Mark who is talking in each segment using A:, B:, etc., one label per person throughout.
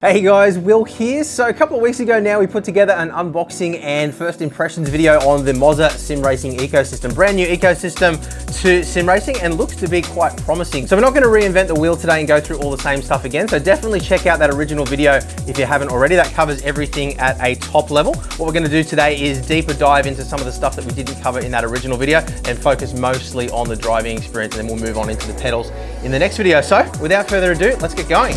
A: Hey guys, Will here. So a couple of weeks ago now we put together an unboxing and first impressions video on the Moza sim racing ecosystem. Brand new ecosystem to sim racing and looks to be quite promising. So we're not going to reinvent the wheel today and go through all the same stuff again. So definitely check out that original video if you haven't already. That covers everything at a top level. What we're going to do today is deeper dive into some of the stuff that we didn't cover in that original video and focus mostly on the driving experience, and then we'll move on into the pedals in the next video. So without further ado, let's get going.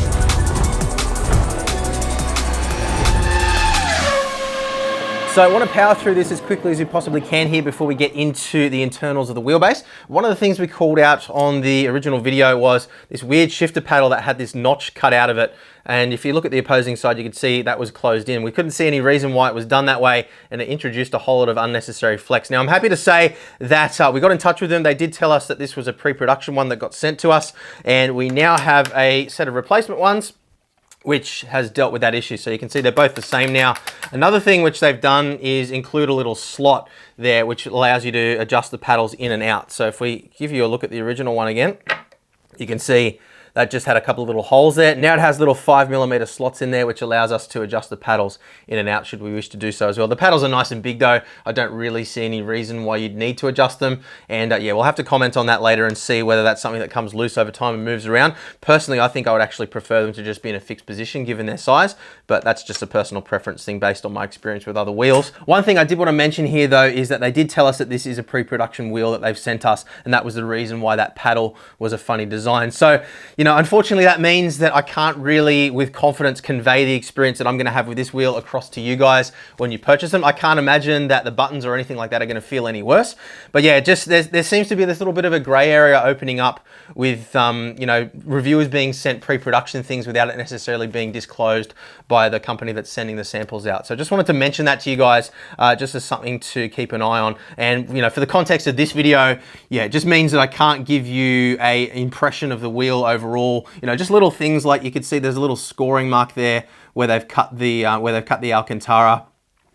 A: So I want to power through this as quickly as we possibly can here before we get into the internals of the wheelbase. One of the things we called out on the original video was this weird shifter paddle that had this notch cut out of it. And if you look at the opposing side, you could see that was closed in. We couldn't see any reason why it was done that way, and it introduced a whole lot of unnecessary flex. Now, I'm happy to say that we got in touch with them. They did tell us that this was a pre-production one that got sent to us, and we now have a set of replacement ones which has dealt with that issue. So you can see they're both the same now. Another thing which they've done is include a little slot there, which allows you to adjust the paddles in and out. So if we give you a look at the original one again, you can see that just had a couple of little holes there. Now it has little 5mm slots in there, which allows us to adjust the paddles in and out should we wish to do so as well. The paddles are nice and big though. I don't really see any reason why you'd need to adjust them. And yeah, we'll have to comment on that later and see whether that's something that comes loose over time and moves around. Personally, I think I would actually prefer them to just be in a fixed position given their size, but that's just a personal preference thing based on my experience with other wheels. One thing I did want to mention here though is that they did tell us that this is a pre-production wheel that they've sent us, and that was the reason why that paddle was a funny design. So, you know, unfortunately that means that I can't really with confidence convey the experience that I'm going to have with this wheel across to you guys when you purchase them. I can't imagine that the buttons or anything like that are going to feel any worse. But yeah, just there seems to be this little bit of a gray area opening up with you know, reviewers being sent pre-production things without it necessarily being disclosed by the company that's sending the samples out. So just wanted to mention that to you guys just as something to keep an eye on. And you know, for the context of this video, yeah, it just means that I can't give you a impression of the wheel overall. You know, just little things like you can see there's a little scoring mark there where they've cut the Alcantara.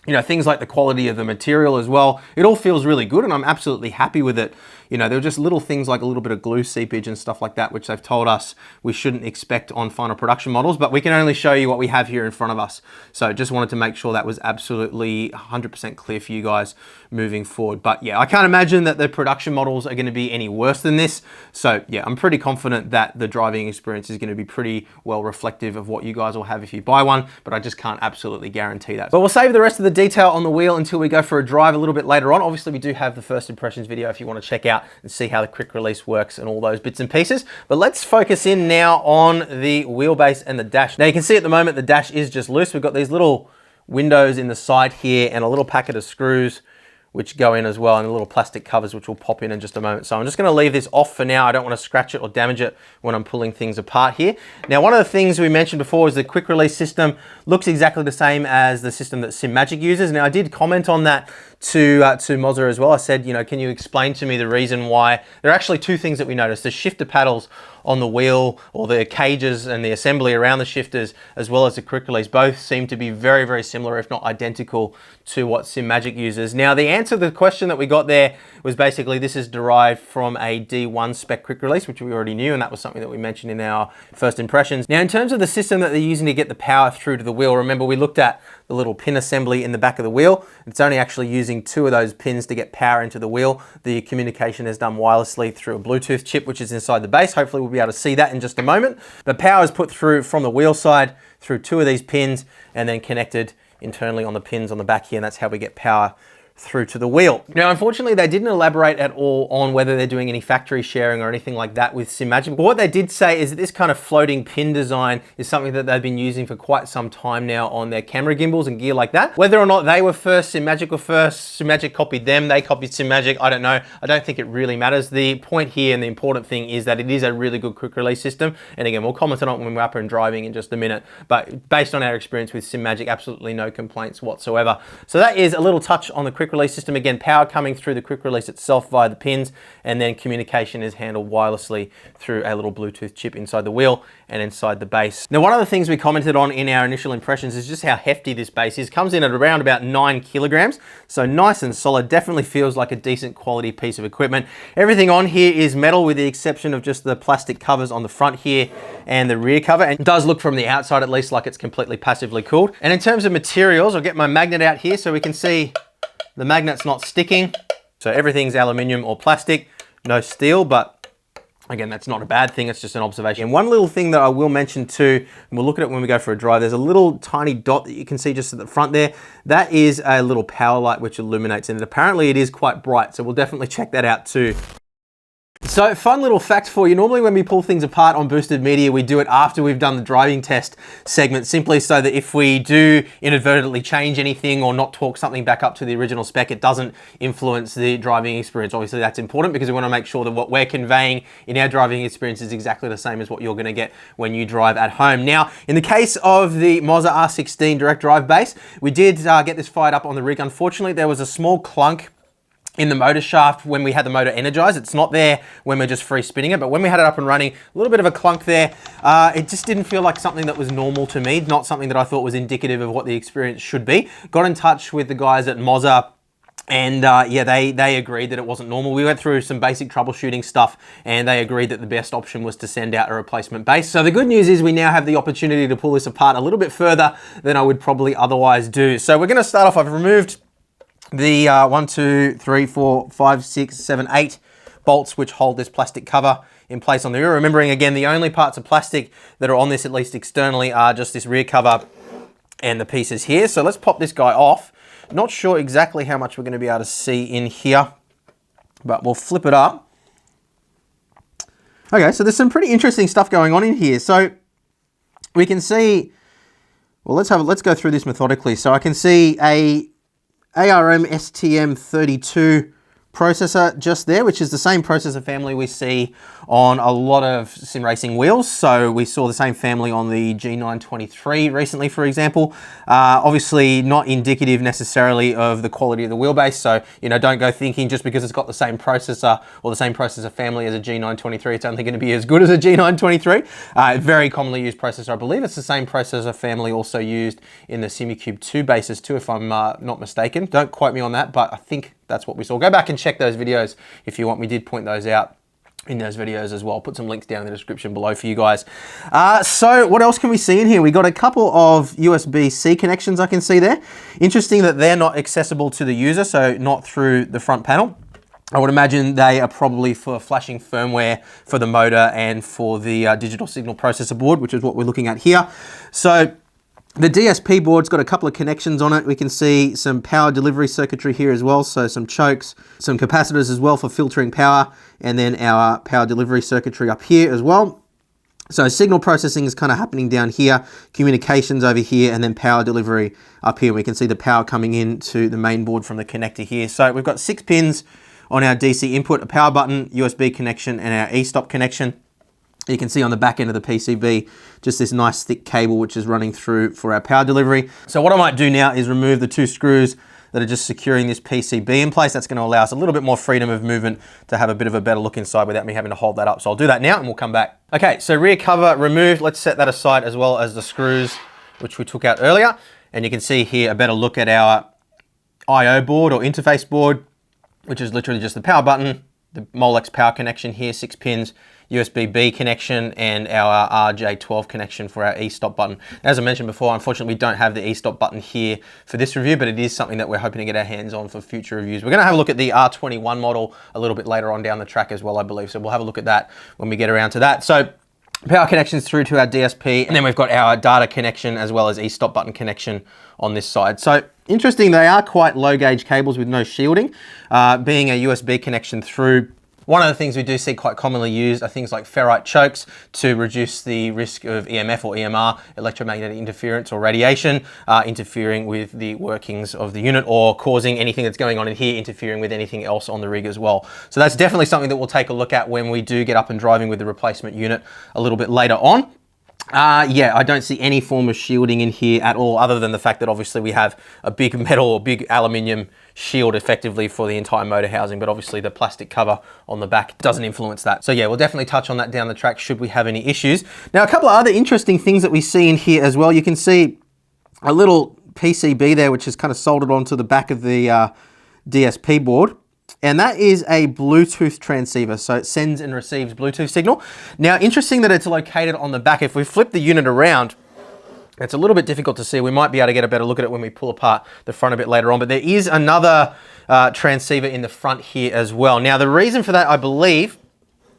A: You know, things like the quality of the material as well. It all feels really good and I'm absolutely happy with it. You know, there were just little things like a little bit of glue seepage and stuff like that, which they've told us we shouldn't expect on final production models, but we can only show you what we have here in front of us. So just wanted to make sure that was absolutely 100% clear for you guys moving forward. But yeah, I can't imagine that the production models are going to be any worse than this. So yeah, I'm pretty confident that the driving experience is going to be pretty well reflective of what you guys will have if you buy one, but I just can't absolutely guarantee that. But we'll save the rest of the detail on the wheel until we go for a drive a little bit later on. Obviously, we do have the first impressions video if you want to check out and see how the quick release works and all those bits and pieces. But let's focus in now on the wheelbase and the dash. Now you can see at the moment the dash is just loose. We've got these little windows in the side here and a little packet of screws which go in as well, and the little plastic covers which will pop in just a moment. So I'm just going to leave this off for now. I don't want to scratch it or damage it when I'm pulling things apart here. Now, one of the things we mentioned before is the quick release system looks exactly the same as the system that SimMagic uses. Now, I did comment on that to Moza as well. I said, you know, can you explain to me the reason why? There are actually two things that we noticed. The shifter paddles on the wheel, or the cages and the assembly around the shifters, as well as the quick release, both seem to be very, very similar, if not identical, to what SimMagic uses. Now, the answer to the question that we got there was basically this is derived from a D1 spec quick release, which we already knew, and that was something that we mentioned in our first impressions. Now, in terms of the system that they're using to get the power through to the wheel, remember we looked at the little pin assembly in the back of the wheel. It's only actually using two of those pins to get power into the wheel. The communication is done wirelessly through a Bluetooth chip, which is inside the base. Hopefully we'll be able to see that in just a moment. The power is put through from the wheel side through two of these pins and then connected internally on the pins on the back here, and that's how we get power through to the wheel. Now, unfortunately, they didn't elaborate at all on whether they're doing any factory sharing or anything like that with SimMagic. But what they did say is that this kind of floating pin design is something that they've been using for quite some time now on their camera gimbals and gear like that. Whether or not they were first, SimMagic were first, SimMagic copied them, they copied SimMagic, I don't know. I don't think it really matters. The point here and the important thing is that it is a really good quick release system. And again, we'll comment on it when we're up and driving in just a minute. But based on our experience with SimMagic, absolutely no complaints whatsoever. So that is a little touch on the quick quick release system. Again, power coming through the quick release itself via the pins, and then communication is handled wirelessly through a little Bluetooth chip inside the wheel and inside the base. Now, one of the things we commented on in our initial impressions is just how hefty this base is. Comes in at around about 9 kilograms, so nice and solid. Definitely feels like a decent quality piece of equipment. Everything on here is metal with the exception of just the plastic covers on the front here and the rear cover, and it does look from the outside at least like it's completely passively cooled. And in terms of materials, I'll get my magnet out here so we can see the magnet's not sticking. So everything's aluminium or plastic, no steel, but again, that's not a bad thing, it's just an observation. And one little thing that I will mention too, and we'll look at it when we go for a drive, there's a little tiny dot that you can see just at the front there. That is a little power light which illuminates, and apparently it is quite bright, so we'll definitely check that out too. So, fun little fact for you, normally when we pull things apart on Boosted Media, we do it after we've done the driving test segment, simply so that if we do inadvertently change anything or not talk something back up to the original spec, it doesn't influence the driving experience. Obviously that's important because we want to make sure that what we're conveying in our driving experience is exactly the same as what you're going to get when you drive at home. Now, in the case of the Moza R16 direct drive base, we did get this fired up on the rig. Unfortunately, there was a small clunk in the motor shaft when we had the motor energized. It's not there when we're just free spinning it, but when we had it up and running, a little bit of a clunk there. It just didn't feel like something that was normal to me, not something that I thought was indicative of what the experience should be. Got in touch with the guys at Moza, and yeah, they agreed that it wasn't normal. We went through some basic troubleshooting stuff and they agreed that the best option was to send out a replacement base. So the good news is we now have the opportunity to pull this apart a little bit further than I would probably otherwise do. So we're gonna start off, I've removed the 1, 2, 3, 4, 5, 6, 7, 8 bolts which hold this plastic cover in place on the rear. Remembering again, the only parts of plastic that are on this, at least externally, are just this rear cover and the pieces here. So let's pop this guy off. Not sure exactly how much we're going to be able to see in here, but we'll flip it up. Okay, so there's some pretty interesting stuff going on in here. So we can see, well, let's go through this methodically. So I can see a ARM STM32 processor just there, which is the same processor family we see on a lot of sim racing wheels. So we saw the same family on the G923 recently, for example. Obviously not indicative necessarily of the quality of the wheelbase. So, you know, don't go thinking just because it's got the same processor or the same processor family as a G923, it's only going to be as good as a G923. Very commonly used processor. I believe it's the same processor family also used in the Simucube 2 bases too, if I'm not mistaken. Don't quote me on that, but I think that's what we saw. Go back and check those videos if you want. We did point those out in those videos as well. I'll put some links down in the description below for you guys. So what else can we see in here? We got a couple of USB-C connections I can see there. Interesting that they're not accessible to the user, so not through the front panel. I would imagine they are probably for flashing firmware for the motor and for the digital signal processor board, which is what we're looking at here. So the DSP board's got a couple of connections on it. We can see some power delivery circuitry here as well. So some chokes, some capacitors as well for filtering power, and then our power delivery circuitry up here as well. So signal processing is kind of happening down here, communications over here, and then power delivery up here. We can see the power coming into the main board from the connector here. So we've got 6 pins on our DC input, a power button, USB connection, and our e-stop connection. You can see on the back end of the PCB, just this nice thick cable which is running through for our power delivery. So what I might do now is remove the 2 screws that are just securing this PCB in place. That's going to allow us a little bit more freedom of movement to have a bit of a better look inside without me having to hold that up. So I'll do that now and we'll come back. Okay, so rear cover removed. Let's set that aside as well as the screws which we took out earlier. And you can see here a better look at our I/O board or interface board, which is literally just the power button, the Molex power connection here, 6 pins, USB-B connection, and our RJ12 connection for our e-stop button. As I mentioned before, unfortunately we don't have the e-stop button here for this review, but it is something that we're hoping to get our hands on for future reviews. We're going to have a look at the R21 model a little bit later on down the track as well, I believe. So we'll have a look at that when we get around to that. So power connections through to our DSP, and then we've got our data connection as well as e-stop button connection on this side. So interesting, they are quite low gauge cables with no shielding, being a USB connection through. One of the things we do see quite commonly used are things like ferrite chokes to reduce the risk of EMF or EMR, electromagnetic interference or radiation, interfering with the workings of the unit or causing anything that's going on in here interfering with anything else on the rig as well. So that's definitely something that we'll take a look at when we do get up and driving with the replacement unit a little bit later on. Yeah, I don't see any form of shielding in here at all, other than the fact that obviously we have a big metal or big aluminium shield effectively for the entire motor housing, but obviously the plastic cover on the back doesn't influence that. So yeah, we'll definitely touch on that down the track should we have any issues. Now, a couple of other interesting things that we see in here as well. You can see a little PCB there, which is kind of soldered onto the back of the DSP board. And that is a Bluetooth transceiver, so it sends and receives Bluetooth signal. Now, interesting that it's located on the back. If we flip the unit around, it's a little bit difficult to see. We might be able to get a better look at it when we pull apart the front a bit later on, but there is another transceiver in the front here as well. Now, the reason for that, I believe,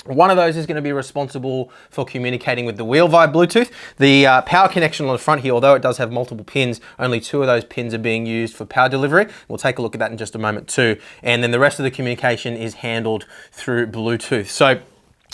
A: one of those is going to be responsible for communicating with the wheel via Bluetooth. The power connection on the front here, although it does have multiple pins, only 2 of those pins are being used for power delivery. We'll take a look at that in just a moment too. And then the rest of the communication is handled through Bluetooth. So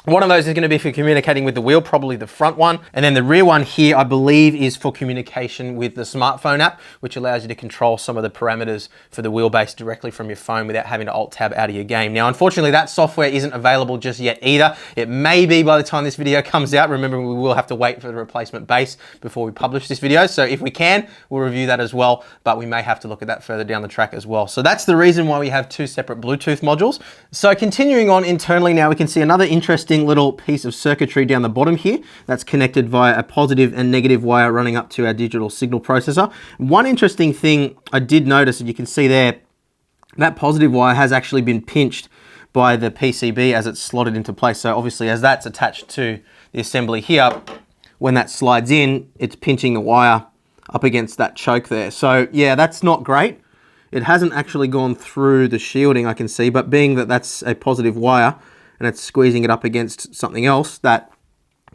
A: one of those is going to be for communicating with the wheel, probably the front one. And then the rear one here, I believe, is for communication with the smartphone app, which allows you to control some of the parameters for the wheelbase directly from your phone without having to Alt-Tab out of your game. Now, unfortunately, that software isn't available just yet either. It may be by the time this video comes out. Remember, we will have to wait for the replacement base before we publish this video. So if we can, we'll review that as well, but we may have to look at that further down the track as well. So that's the reason why we have 2 separate Bluetooth modules. So continuing on internally now, we can see another interesting little piece of circuitry down the bottom here that's connected via a positive and negative wire running up to our digital signal processor. One interesting thing I did notice, and you can see there, that positive wire has actually been pinched by the PCB as it's slotted into place. So obviously as that's attached to the assembly here, when that slides in, it's pinching the wire up against that choke there. So yeah, that's not great. It hasn't actually gone through the shielding, I can see, but being that that's a positive wire, and it's squeezing it up against something else, that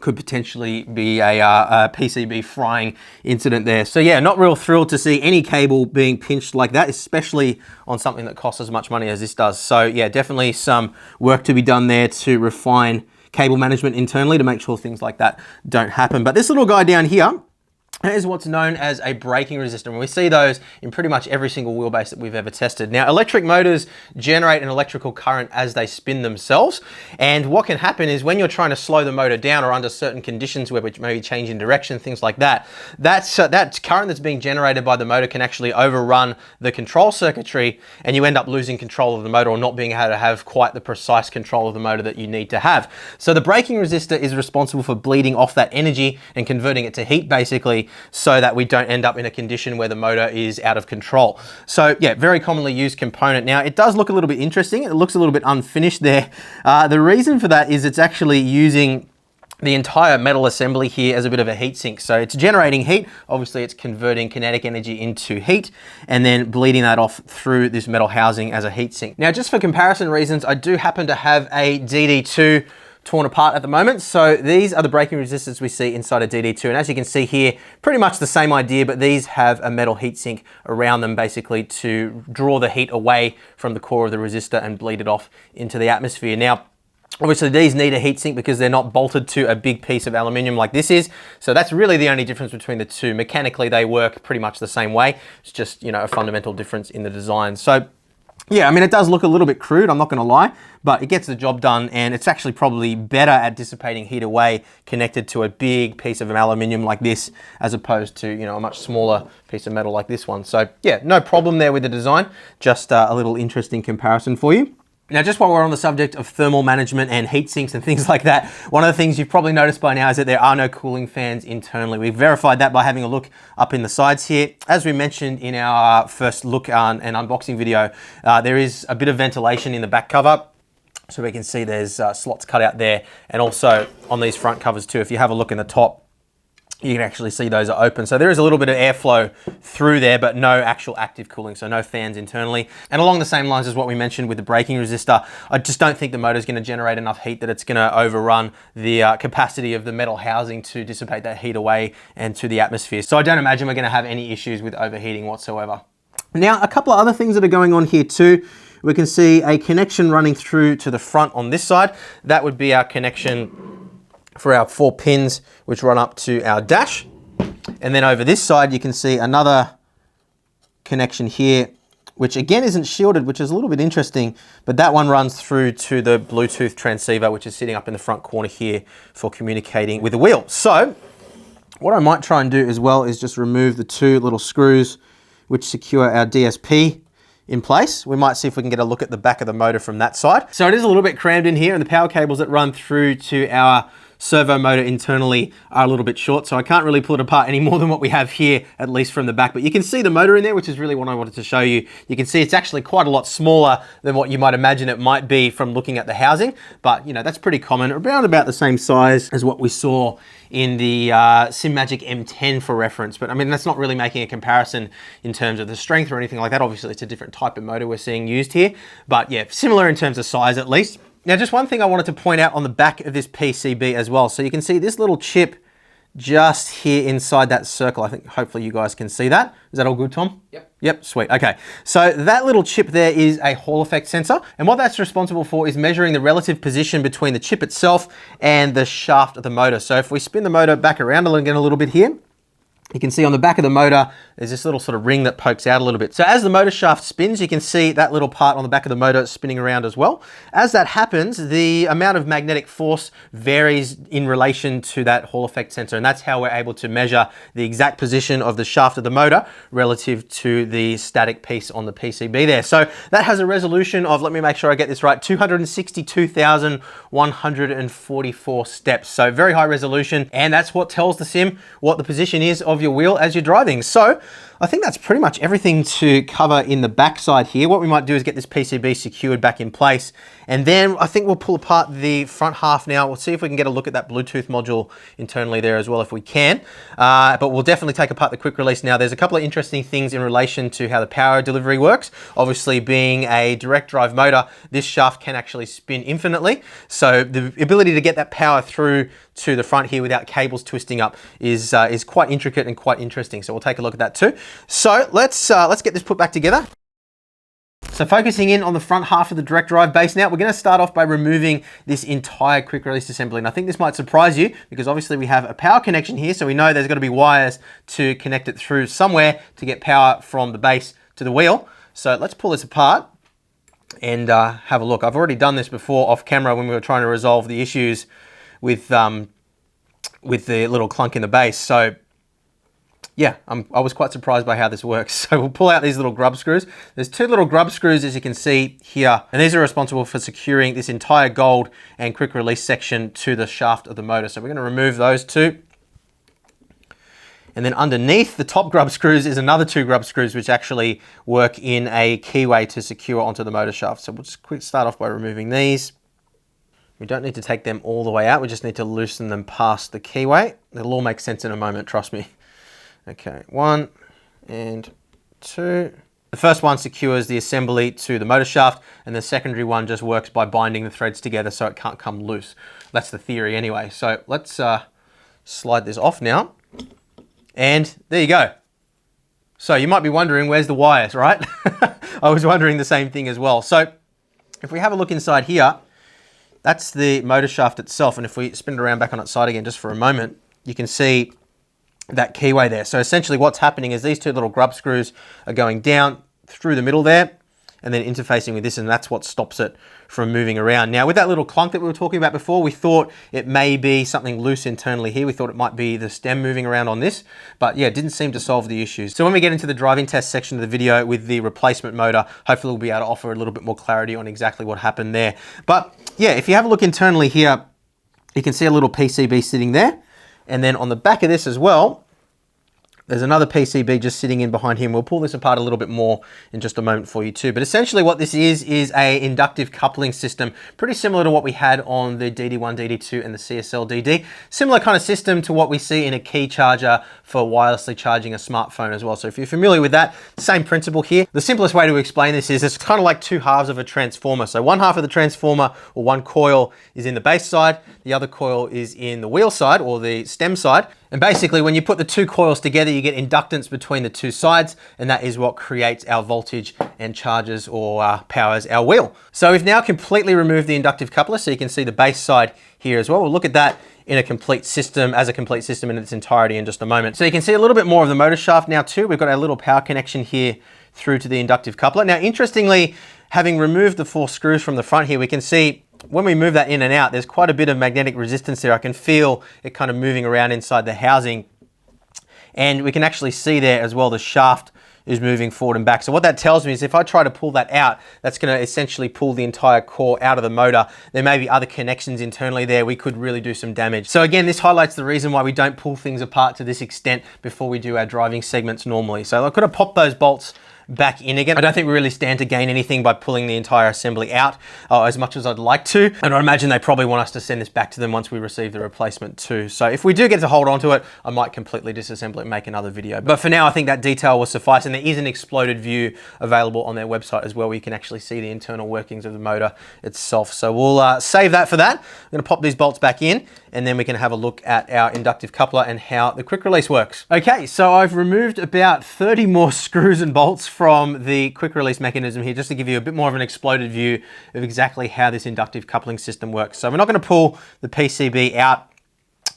A: could potentially be a PCB frying incident there. So yeah, not real thrilled to see any cable being pinched like that, especially on something that costs as much money as this does. So yeah, definitely some work to be done there to refine cable management internally to make sure things like that don't happen. But this little guy down here is what's known as a braking resistor, and we see those in pretty much every single wheelbase that we've ever tested. Now, electric motors generate an electrical current as they spin themselves, and what can happen is when you're trying to slow the motor down or under certain conditions where we maybe change in direction, things like that, that current that's being generated by the motor can actually overrun the control circuitry, and you end up losing control of the motor or not being able to have quite the precise control of the motor that you need to have. So the braking resistor is responsible for bleeding off that energy and converting it to heat, basically, so that we don't end up in a condition where the motor is out of control. So yeah, very commonly used component. Now, it does look a little bit interesting. It looks a little bit unfinished there. The reason for that is it's actually using the entire metal assembly here as a bit of a heat sink. So it's generating heat. Obviously, it's converting kinetic energy into heat and then bleeding that off through this metal housing as a heat sink. Now, just for comparison reasons, I do happen to have a DD2 torn apart at the moment. So these are the braking resistors we see inside a DD2. And as you can see here, pretty much the same idea, but these have a metal heatsink around them basically to draw the heat away from the core of the resistor and bleed it off into the atmosphere. Now, obviously these need a heatsink because they're not bolted to a big piece of aluminium like this is. So that's really the only difference between the two. Mechanically, they work pretty much the same way. It's just, you know, a fundamental difference in the design. So yeah, I mean, it does look a little bit crude, I'm not gonna lie, but it gets the job done, and it's actually probably better at dissipating heat away connected to a big piece of aluminium like this, as opposed to, you know, a much smaller piece of metal like this one. So yeah, no problem there with the design, just a little interesting comparison for you. Now, just while we're on the subject of thermal management and heat sinks and things like that, one of the things you've probably noticed by now is that there are no cooling fans internally. We've verified that by having a look up in the sides here. As we mentioned in our first look and unboxing video, there is a bit of ventilation in the back cover. So we can see there's slots cut out there, and also on these front covers too. If you have a look in the top, you can actually see those are open. So there is a little bit of airflow through there, but no actual active cooling, so no fans internally. And along the same lines as what we mentioned with the braking resistor, I just don't think the motor is going to generate enough heat that it's going to overrun the capacity of the metal housing to dissipate that heat away and to the atmosphere. So I don't imagine we're going to have any issues with overheating whatsoever. Now, a couple of other things that are going on here too. We can see a connection running through to the front on this side. That would be our connection for our 4 pins, which run up to our dash. And then over this side, you can see another connection here, which again isn't shielded, which is a little bit interesting, but that one runs through to the Bluetooth transceiver, which is sitting up in the front corner here for communicating with the wheel. So What I might try and do as well is just remove the two little screws which secure our DSP in place. We might see if we can get a look at the back of the motor from that side. So it is a little bit crammed in here, and the power cables that run through to our servo motor internally are a little bit short, so I can't really pull it apart any more than what we have here, at least from the back. But you can see the motor in there, which is really what I wanted to show you. You can see it's actually quite a lot smaller than what you might imagine it might be from looking at the housing, but you know, that's pretty common, around about the same size as what we saw in the SimMagic M10 for reference. But I mean, that's not really making a comparison in terms of the strength or anything like that. Obviously, it's a different type of motor we're seeing used here, but yeah, similar in terms of size at least. Now, just one thing I wanted to point out on the back of this PCB as well. So you can see this little chip just here inside that circle. I think hopefully you guys can see that. Is that all good, Tom?
B: Yep.
A: Yep, sweet. Okay, so that little chip there is a Hall effect sensor, and what that's responsible for is measuring the relative position between the chip itself and the shaft of the motor. So if we spin the motor back around again a little bit here, you can see on the back of the motor, there's this little sort of ring that pokes out a little bit. So as the motor shaft spins, you can see that little part on the back of the motor spinning around as well. As that happens, the amount of magnetic force varies in relation to that Hall effect sensor, and that's how we're able to measure the exact position of the shaft of the motor relative to the static piece on the PCB there. So that has a resolution of, let me make sure I get this right, 262,144 steps. So very high resolution, and that's what tells the sim what the position is of your wheel as you're driving. So I think that's pretty much everything to cover in the back side here. What we might do is get this PCB secured back in place, and then I think we'll pull apart the front half now. We'll see if we can get a look at that Bluetooth module internally there as well if we can, but we'll definitely take apart the quick release now. There's a couple of interesting things in relation to how the power delivery works. Obviously, being a direct drive motor, this shaft can actually spin infinitely, so the ability to get that power through to the front here without cables twisting up is quite intricate and quite interesting. So we'll take a look at that too. So let's get this put back together. So focusing in on the front half of the direct drive base now, we're going to start off by removing this entire quick release assembly. And I think this might surprise you because obviously we have a power connection here, so we know there's got to be wires to connect it through somewhere to get power from the base to the wheel. So let's pull this apart and have a look. I've already done this before off camera when we were trying to resolve the issues with the little clunk in the base. So yeah, I was quite surprised by how this works. So we'll pull out these little grub screws. There's two little grub screws, as you can see here, and these are responsible for securing this entire gold and quick release section to the shaft of the motor. So we're going to remove those two. And then underneath the top grub screws is another two grub screws which actually work in a keyway to secure onto the motor shaft. So we'll just start off by removing these. We don't need to take them all the way out. We just need to loosen them past the keyway. It'll all make sense in a moment, trust me. Okay, 1 and 2. The first one secures the assembly to the motor shaft, and the secondary one just works by binding the threads together so it can't come loose. That's the theory anyway. So let's slide this off now. And there you go. So you might be wondering, where's the wires, right? I was wondering the same thing as well. So if we have a look inside here, that's the motor shaft itself. And if we spin it around back on its side again just for a moment, you can see that keyway there. So essentially what's happening is these two little grub screws are going down through the middle there and then interfacing with this, and that's what stops it from moving around. Now with that little clunk that we were talking about before, we thought it may be something loose internally here. We thought it might be the stem moving around on this, but yeah, it didn't seem to solve the issues. So when we get into the driving test section of the video with the replacement motor, hopefully we'll be able to offer a little bit more clarity on exactly what happened there. But yeah, if you have a look internally here, you can see a little PCB sitting there. And then on the back of this as well, there's another PCB just sitting in behind him. We'll pull this apart a little bit more in just a moment for you too. But essentially what this is a inductive coupling system, pretty similar to what we had on the DD1, DD2 and the CSL DD. Similar kind of system to what we see in a key charger for wirelessly charging a smartphone as well. So if you're familiar with that, same principle here. The simplest way to explain this is it's kind of like two halves of a transformer. So one half of the transformer, or one coil, is in the base side. The other coil is in the wheel side or the stem side. And basically when you put the two coils together, you get inductance between the two sides, and that is what creates our voltage and charges or powers our wheel. So we've now completely removed the inductive coupler, so you can see the base side here as well. We'll look at that in a complete system, as a complete system in its entirety in just a moment. So you can see a little bit more of the motor shaft now too. We've got our little power connection here through to the inductive coupler. Now interestingly, having removed the 4 screws from the front here, we can see when we move that in and out, there's quite a bit of magnetic resistance there. I can feel it kind of moving around inside the housing and we can actually see there as well the shaft is moving forward and back. So what that tells me is if I try to pull that out, that's going to essentially pull the entire core out of the motor. There may be other connections internally there. We could really do some damage. So again, this highlights the reason why we don't pull things apart to this extent before we do our driving segments normally. So I could have popped those bolts back in again. I don't think we really stand to gain anything by pulling the entire assembly out as much as I'd like to. And I imagine they probably want us to send this back to them once we receive the replacement too. So if we do get to hold on to it, I might completely disassemble it and make another video. But for now, I think that detail will suffice. And there is an exploded view available on their website as well, where you can actually see the internal workings of the motor itself. So we'll save that for that. I'm gonna pop these bolts back in, and then we can have a look at our inductive coupler and how the quick release works. Okay, so I've removed about 30 more screws and bolts from the quick release mechanism here, just to give you a bit more of an exploded view of exactly how this inductive coupling system works. So we're not going to pull the PCB out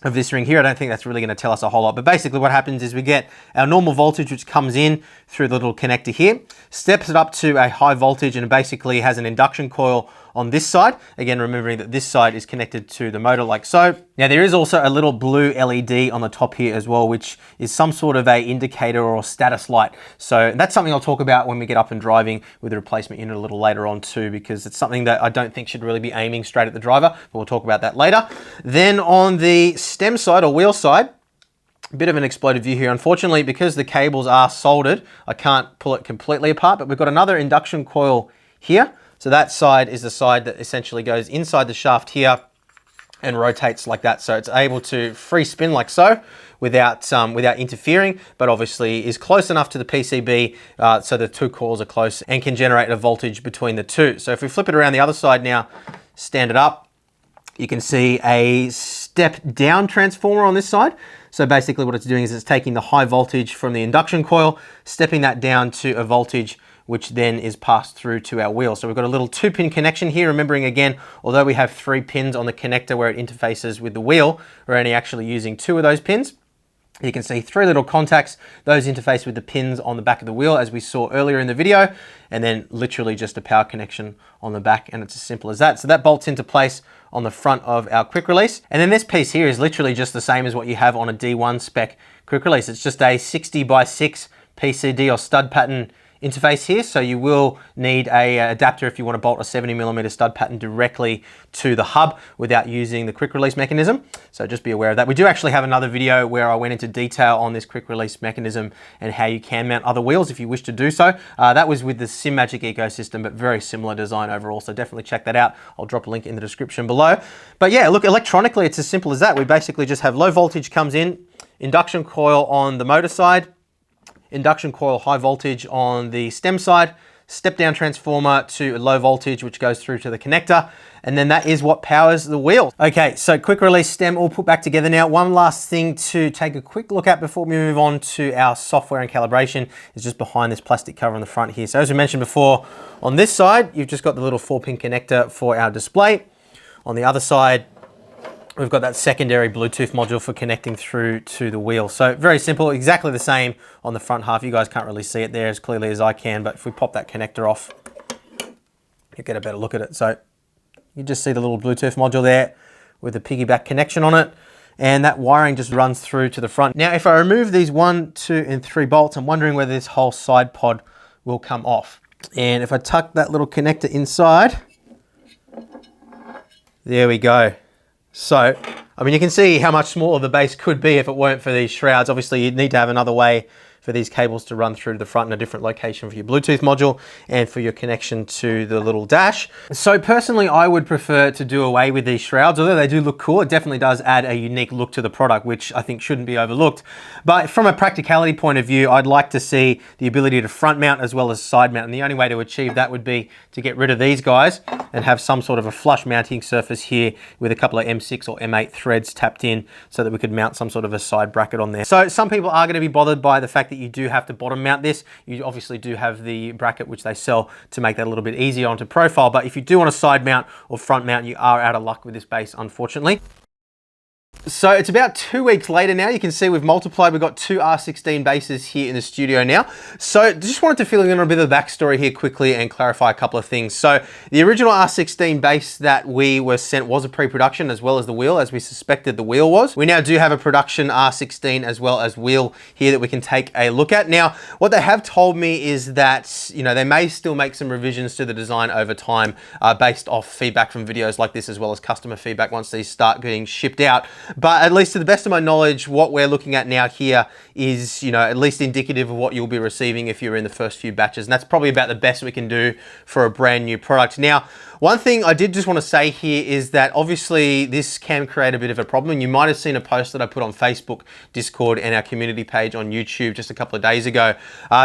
A: of this ring here. I don't think that's really going to tell us a whole lot, but basically what happens is we get our normal voltage, which comes in through the little connector here, steps it up to a high voltage, and it basically has an induction coil on this side. Again, remembering that this side is connected to the motor like so. Now there is also a little blue LED on the top here as well, which is some sort of a indicator or status light. So that's something I'll talk about when we get up and driving with the replacement unit a little later on too, because it's something that I don't think should really be aiming straight at the driver, but we'll talk about that later. Then on the stem side or wheel side, a bit of an exploded view here. Unfortunately, because the cables are soldered, I can't pull it completely apart, but we've got another induction coil here. So that side is the side that essentially goes inside the shaft here and rotates like that. So it's able to free spin like so without interfering, but obviously is close enough to the PCB so the two coils are close and can generate a voltage between the two. So if we flip it around the other side now, stand it up, you can see a step down transformer on this side. So basically what it's doing is it's taking the high voltage from the induction coil, stepping that down to a voltage which then is passed through to our wheel. So we've got a little 2-pin connection here, remembering again, although we have 3 pins on the connector where it interfaces with the wheel, we're only actually using 2 of those pins. You can see 3 little contacts. Those interface with the pins on the back of the wheel, as we saw earlier in the video, and then literally just a power connection on the back, and it's as simple as that. So that bolts into place on the front of our quick release. And then this piece here is literally just the same as what you have on a D1 spec quick release. It's just a 60x6 PCD or stud pattern interface here, so you will need a adapter if you want to bolt a 70mm stud pattern directly to the hub without using the quick release mechanism. So just be aware of that. We do actually have another video where I went into detail on this quick release mechanism and how you can mount other wheels if you wish to do so. That was with the SimMagic ecosystem, but very similar design overall, so definitely check that out. I'll drop a link in the description below. But yeah, look, electronically it's as simple as that. We basically just have low voltage comes in, induction coil on the motor side, induction coil high voltage on the stem side, step down transformer to low voltage, which goes through to the connector. And then that is what powers the wheel. Okay, so quick release stem all put back together now. One last thing to take a quick look at before we move on to our software and calibration is just behind this plastic cover on the front here. So as we mentioned before, on this side, you've just got the little 4-pin connector for our display. On the other side, we've got that secondary Bluetooth module for connecting through to the wheel. So very simple, exactly the same on the front half. You guys can't really see it there as clearly as I can, but if we pop that connector off, you get a better look at it. So you just see the little Bluetooth module there with the piggyback connection on it, and that wiring just runs through to the front. Now, if I remove these 1, 2, and 3 bolts, I'm wondering whether this whole side pod will come off. And if I tuck that little connector inside, there we go. So, I mean, you can see how much smaller the base could be if it weren't for these shrouds. Obviously, you'd need to have another way for these cables to run through to the front in a different location for your Bluetooth module and for your connection to the little dash. So personally, I would prefer to do away with these shrouds. Although they do look cool, it definitely does add a unique look to the product, which I think shouldn't be overlooked. But from a practicality point of view, I'd like to see the ability to front mount as well as side mount. And the only way to achieve that would be to get rid of these guys and have some sort of a flush mounting surface here with a couple of M6 or M8 threads tapped in so that we could mount some sort of a side bracket on there. So some people are going to be bothered by the fact that you do have to bottom mount this. You obviously do have the bracket which they sell to make that a little bit easier onto profile, but if you do want a side mount or front mount, you are out of luck with this base, unfortunately. So it's about 2 weeks later now. You can see we've multiplied. We've got 2 R16 bases here in the studio now. So just wanted to fill in a bit of the backstory here quickly and clarify a couple of things. So the original R16 base that we were sent was a pre-production, as well as the wheel, as we suspected the wheel was. We now do have a production R16 as well as wheel here that we can take a look at. Now, what they have told me is that, you know, they may still make some revisions to the design over time based off feedback from videos like this, as well as customer feedback once these start getting shipped out. But at least to the best of my knowledge, what we're looking at now here is, you know, at least indicative of what you'll be receiving if you're in the first few batches. And that's probably about the best we can do for a brand new product. Now, one thing I did just want to say here is that obviously this can create a bit of a problem. You might have seen a post that I put on Facebook, Discord, and our community page on YouTube just a couple of days ago,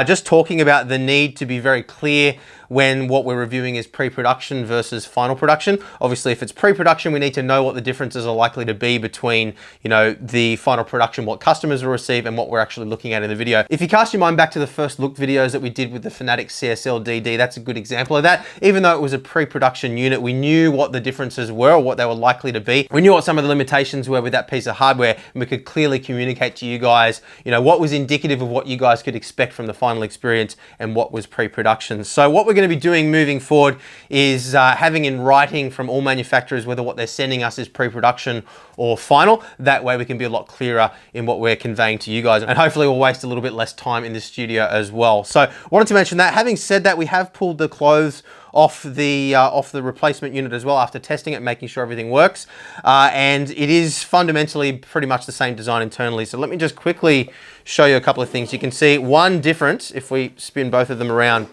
A: just talking about the need to be very clear when what we're reviewing is pre-production versus final production. Obviously, if it's pre-production, we need to know what the differences are likely to be between, you know, the final production, what customers will receive, and what we're actually looking at in the video. If you cast your mind back to the first look videos that we did with the FANATEC CSL DD, that's a good example of that. Even though it was a pre-production unit, we knew what the differences were, or what they were likely to be. We knew what some of the limitations were with that piece of hardware, and we could clearly communicate to you guys, you know, what was indicative of what you guys could expect from the final experience and what was pre-production. So what we're going to be doing moving forward is having in writing from all manufacturers whether what they're sending us is pre-production or final. That way we can be a lot clearer in what we're conveying to you guys, and hopefully we'll waste a little bit less time in the studio as well. So wanted to mention that. Having said that, we have pulled the clothes off the replacement unit as well after testing it, making sure everything works, and it is fundamentally pretty much the same design internally. So let me just quickly show you a couple of things. You can see one difference if we spin both of them around.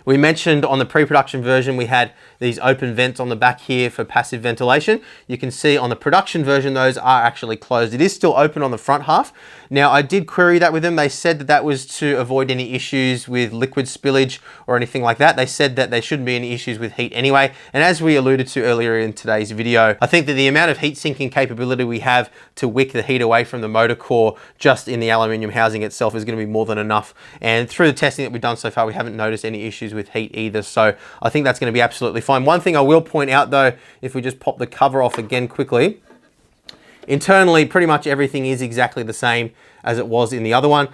A: We mentioned on the pre-production version, we had these open vents on the back here for passive ventilation. You can see on the production version, those are actually closed. It is still open on the front half. Now, I did query that with them. They said that that was to avoid any issues with liquid spillage or anything like that. They said that there shouldn't be any issues with heat anyway. And as we alluded to earlier in today's video, I think that the amount of heat sinking capability we have to wick the heat away from the motor core just in the aluminium housing itself is going to be more than enough. And through the testing that we've done so far, we haven't noticed any issues with heat either. So I think that's going to be absolutely fine. One thing I will point out though, if we just pop the cover off again quickly, internally, pretty much everything is exactly the same as it was in the other one.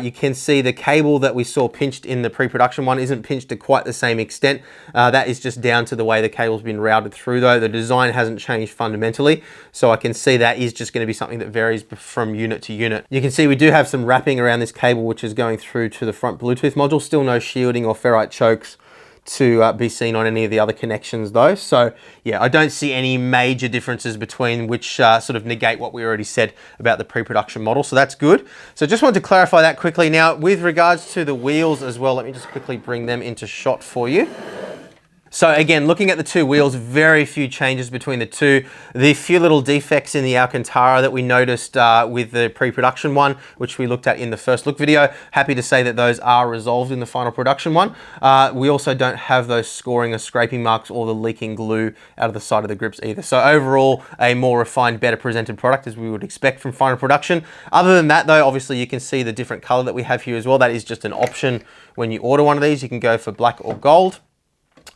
A: You can see the cable that we saw pinched in the pre-production one isn't pinched to quite the same extent. That is just down to the way the cable's been routed through though. The design hasn't changed fundamentally. So I can see that is just going to be something that varies from unit to unit. You can see we do have some wrapping around this cable, which is going through to the front Bluetooth module. Still no shielding or ferrite chokes to be seen on any of the other connections though. So yeah, I don't see any major differences between which sort of negate what we already said about the pre-production model. So that's good. So just wanted to clarify that quickly. Now, with regards to the wheels as well, let me just quickly bring them into shot for you. So again, looking at the two wheels, very few changes between the two. The few little defects in the Alcantara that we noticed with the pre-production one, which we looked at in the first look video, happy to say that those are resolved in the final production one. We also don't have those scoring or scraping marks or the leaking glue out of the side of the grips either. So overall, a more refined, better presented product as we would expect from final production. Other than that though, obviously you can see the different color that we have here as well. That is just an option when you order one of these. You can go for black or gold.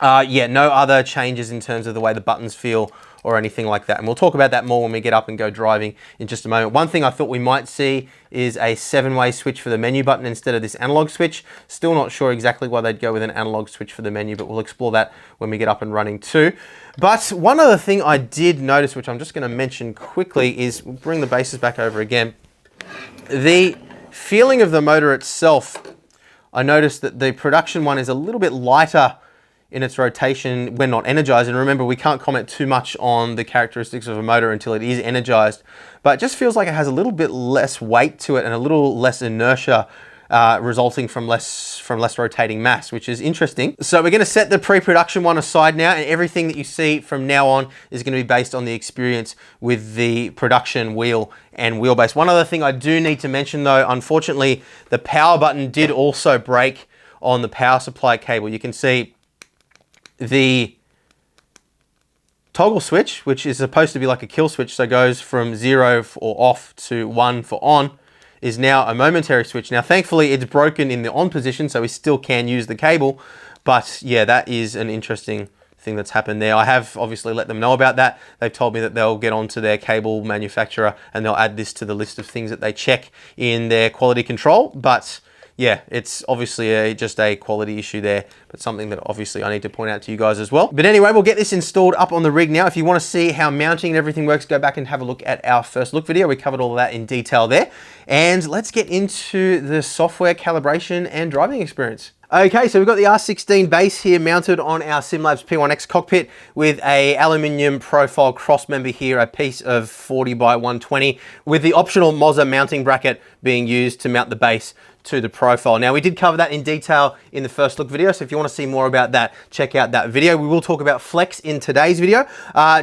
A: Yeah, no other changes in terms of the way the buttons feel or anything like that. And we'll talk about that more when we get up and go driving in just a moment. One thing I thought we might see is a 7-way switch for the menu button instead of this analog switch. Still not sure exactly why they'd go with an analog switch for the menu, but we'll explore that when we get up and running too. But one other thing I did notice, which I'm just going to mention quickly, is we'll bring the bases back over again. The feeling of the motor itself, I noticed that the production one is a little bit lighter in its rotation when not energized. And remember, we can't comment too much on the characteristics of a motor until it is energized, but it just feels like it has a little bit less weight to it and a little less inertia resulting from less rotating mass, which is interesting. So we're going to set the pre-production one aside now, and everything that you see from now on is going to be based on the experience with the production wheel and wheelbase. One other thing I do need to mention though, unfortunately, the power button did also break on the power supply cable. You can see the toggle switch, which is supposed to be like a kill switch, so goes from 0 for off to 1 for on, is now a momentary switch. Now, thankfully, it's broken in the on position, so we still can use the cable. But yeah, that is an interesting thing that's happened there. I have obviously let them know about that. They've told me that they'll get onto their cable manufacturer and they'll add this to the list of things that they check in their quality control. But yeah, it's obviously just a quality issue there, but something that obviously I need to point out to you guys as well. But anyway, we'll get this installed up on the rig now. If you want to see how mounting and everything works, go back and have a look at our first look video. We covered all of that in detail there. And let's get into the software calibration and driving experience. Okay, so we've got the R16 base here mounted on our SimLabs P1X cockpit with a aluminium profile cross member here, a piece of 40 by 120 with the optional Moza mounting bracket being used to mount the base to the profile. Now, we did cover that in detail in the first look video, so if you want to see more about that, check out that video. We will talk about flex in today's video.